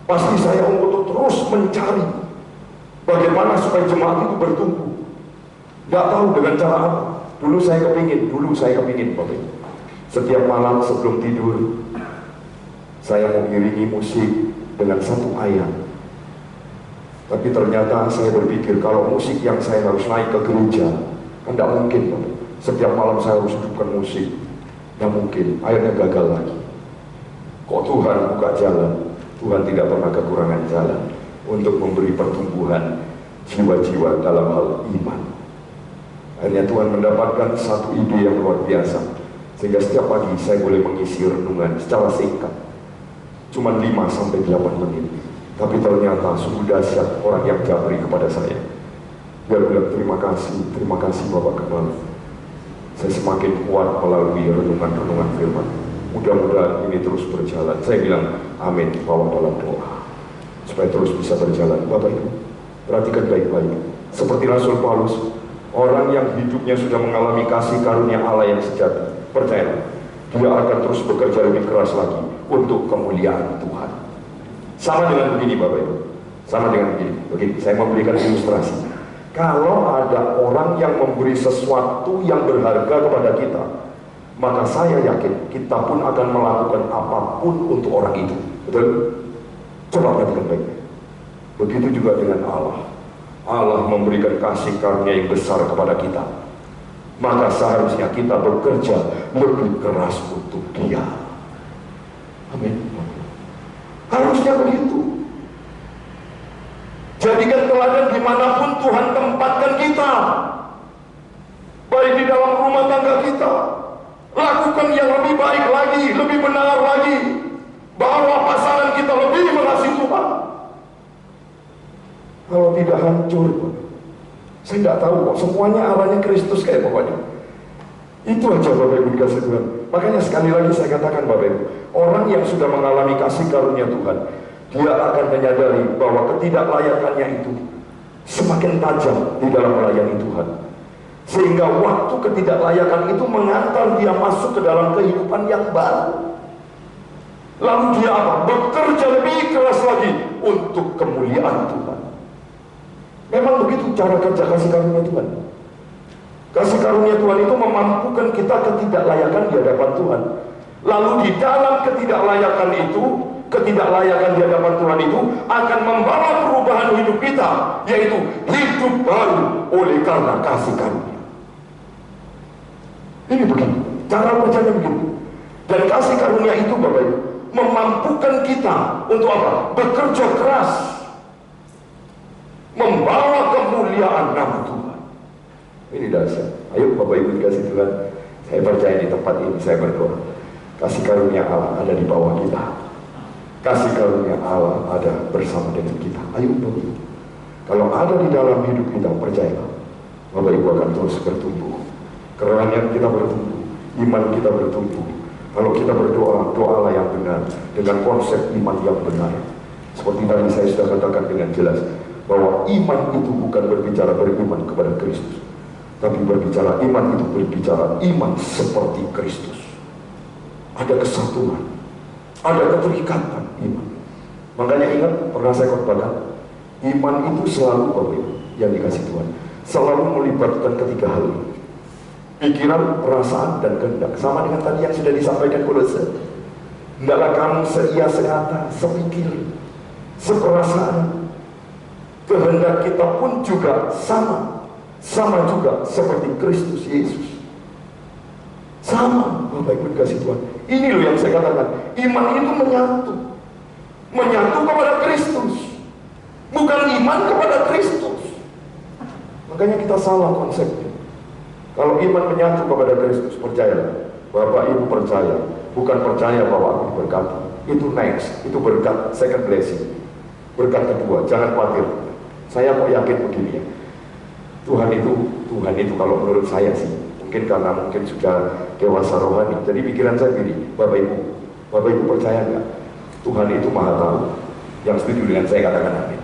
pasti saya untuk terus mencari bagaimana supaya jemaat itu bertumbuh. Gak tahu dengan cara apa. Dulu saya kepingin Bapak Ibu, setiap malam sebelum tidur saya mau iringi musik dengan satu ayat. Tapi ternyata saya berpikir kalau musik yang saya harus naik ke gereja, kan tidak mungkin Bapak. Setiap malam saya harus hidupkan musik, tidak mungkin, akhirnya gagal lagi. Kok Tuhan buka jalan? Tuhan tidak pernah kekurangan jalan untuk memberi pertumbuhan jiwa-jiwa dalam hal iman. Akhirnya Tuhan mendapatkan satu ide yang luar biasa, sehingga setiap pagi saya boleh mengisi renungan secara singkat, cuma 5-8 menit. Tapi ternyata sungguh dahsyat orang yang jabri kepada saya. Dia bilang, terima kasih Bapak Gembala. Saya semakin kuat melalui renungan-renungan firman. Mudah-mudahan ini terus berjalan. Saya bilang, amin, bawa dalam doa, supaya terus bisa berjalan. Bapak Ibu, perhatikan baik-baik. Seperti Rasul Paulus, orang yang hidupnya sudah mengalami kasih karunia Allah yang sejati, percayalah, dia akan terus bekerja lebih keras lagi untuk kemuliaan Tuhan. Sama dengan begini Bapak Ibu, sama dengan begini, saya memberikan ilustrasi. Kalau ada orang yang memberi sesuatu yang berharga kepada kita, maka saya yakin kita pun akan melakukan apapun untuk orang itu. Betul? Coba perhatikan baik-baik. Begitu juga dengan Allah. Allah memberikan kasih karunia yang besar kepada kita, maka seharusnya kita bekerja lebih keras untuk Dia. Amin. Harusnya begitu. Jadikan teladan dimanapun Tuhan tempatkan kita, baik di dalam rumah tangga kita. Lakukan yang lebih baik lagi, lebih benar lagi. Bawa pasangan kita lebih mengasihi Tuhan. Kalau tidak hancur, saya tidak tahu kok, semuanya arahnya Kristus kayak pokoknya. Itu aja Bapak Ibu dikasih Tuhan. Makanya sekali lagi saya katakan Bapak Ibu, orang yang sudah mengalami kasih karunia Tuhan, dia akan menyadari bahwa ketidaklayakannya itu semakin tajam di dalam melayani Tuhan. Sehingga waktu ketidaklayakan itu mengantar dia masuk ke dalam kehidupan yang baru. Lalu dia apa? Bekerja lebih keras lagi untuk kemuliaan Tuhan. Memang begitu cara kerja kasih karunia Tuhan. Kasih karunia Tuhan itu memampukan kita ketidaklayakan di hadapan Tuhan. Lalu di dalam ketidaklayakan itu, ketidaklayakan di hadapan Tuhan itu akan membawa perubahan hidup kita, yaitu hidup baru oleh karena kasih karunia. Ini begini, cara kerjanya begini. Dan kasih karunia itu Bapak Ibu memampukan kita untuk apa? Bekerja keras, membawa kemuliaan nama Tuhan. Ini dasar. Ayo Bapak Ibu dikasih Tuhan, saya percaya di tempat ini saya berdoa, kasih karunia Allah ada di bawah kita. Kasih karunia Allah ada bersama dengan kita. Ayo Bapak Ibu, kalau ada di dalam hidup kita, percayalah Bapak Ibu akan terus bertumbuh. Kerohanian kita bertumbuh, iman kita bertumbuh. Kalau kita berdoa, doalah yang benar dengan konsep iman yang benar. Seperti tadi saya sudah katakan dengan jelas bahwa iman itu bukan berbicara beriman kepada Kristus, tapi berbicara iman itu berbicara iman seperti Kristus. Ada kesatuan, ada keterikatan iman. Makanya ingat, pernah saya khotbahkan, iman itu selalu Bapak Ibu yang dikasih Tuhan, selalu melibatkan ketiga hal ini: pikiran, perasaan, dan kehendak. Sama dengan tadi yang sudah disampaikan Kolose. Hendaklah kamu seia, sekata, sepikir, seperasaan. Kehendak kita pun juga sama juga seperti Kristus Yesus. Sama, Bapak Ibu dikasih Tuhan. Ini loh yang saya katakan, iman itu menyatu kepada Kristus. Bukan iman kepada Kristus. Makanya kita salah konsepnya. Kalau iman menyatu kepada Kristus, percaya. Bapak Ibu percaya, bukan percaya bahwa aku diberkati. Itu next, itu berkat, second blessing. Berkat kedua, jangan khawatir. Saya kok yakin begini ya. Tuhan itu kalau menurut saya sih, mungkin karena mungkin sudah dewasa rohani. Jadi pikiran saya gini, Bapak Ibu percaya nggak? Tuhan itu maha tahu. Yang setuju dengan saya katakan amin.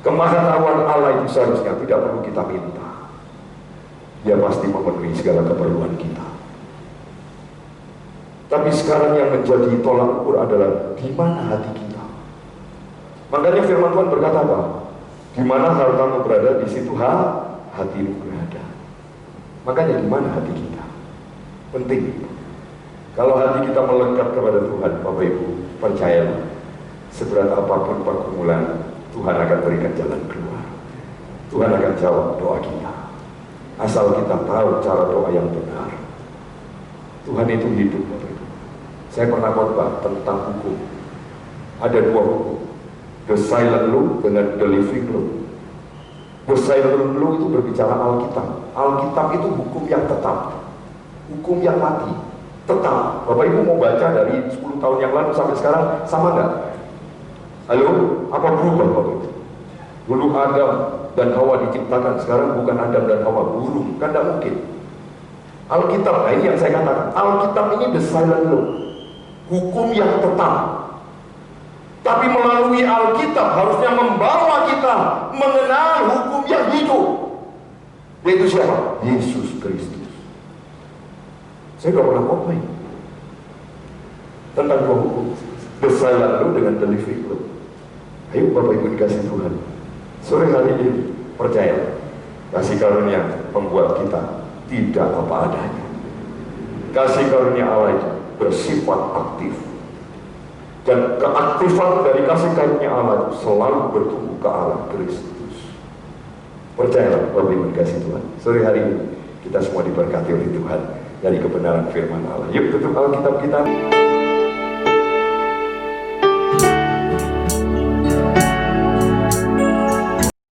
Kemahatauan Allah itu seharusnya tidak perlu kita minta. Dia pasti memenuhi segala keperluan kita. Tapi sekarang yang menjadi tolak ukur adalah di mana hati kita. Makanya firman Tuhan berkata apa? Di mana hartamu berada, di situ hatimu berada. Makanya di mana hati kita? Penting. Kalau hati kita melekat kepada Tuhan, Bapak Ibu, percayalah, seberat apapun pergumulan, Tuhan akan berikan jalan keluar. Tuhan akan jawab doa kita. Asal kita tahu cara doa yang benar. Tuhan itu hidup, Bapak Ibu. Saya pernah khotbah tentang hukum. Ada dua hukum. The silent law dengan the living law. The silent law itu berbicara Alkitab. Alkitab itu hukum yang tetap. Hukum yang mati. Tetap. Bapak Ibu mau baca dari 10 tahun yang lalu sampai sekarang, sama nggak? Halo? Apa berubah Bapak Ibu? Dulu Adam dan Hawa diciptakan, sekarang bukan Adam dan Hawa, burung. Kan tidak mungkin. Alkitab, nah ini yang saya katakan. Alkitab ini the silent law. Hukum yang tetap. Tapi melalui Alkitab harusnya membawa kita mengenal hukum yang hidup. Yaitu siapa? Yesus Kristus. Saya tidak pernah ngomong tentang dua hukum. The silent law dengan the living law. Ayo Bapak Ibu dikasih Tuhan. Sore hari ini percaya, kasih karunia membuat kita tidak apa adanya. Kasih karunia Allah itu bersifat aktif. Dan keaktifan dari kasih karunia Allah itu selalu bertumbuh ke arah Kristus. Percayalah Bapak Ibu dikasih Tuhan. Sore hari ini kita semua diberkati oleh Tuhan dari kebenaran firman Allah. Yuk tutup Alkitab kita.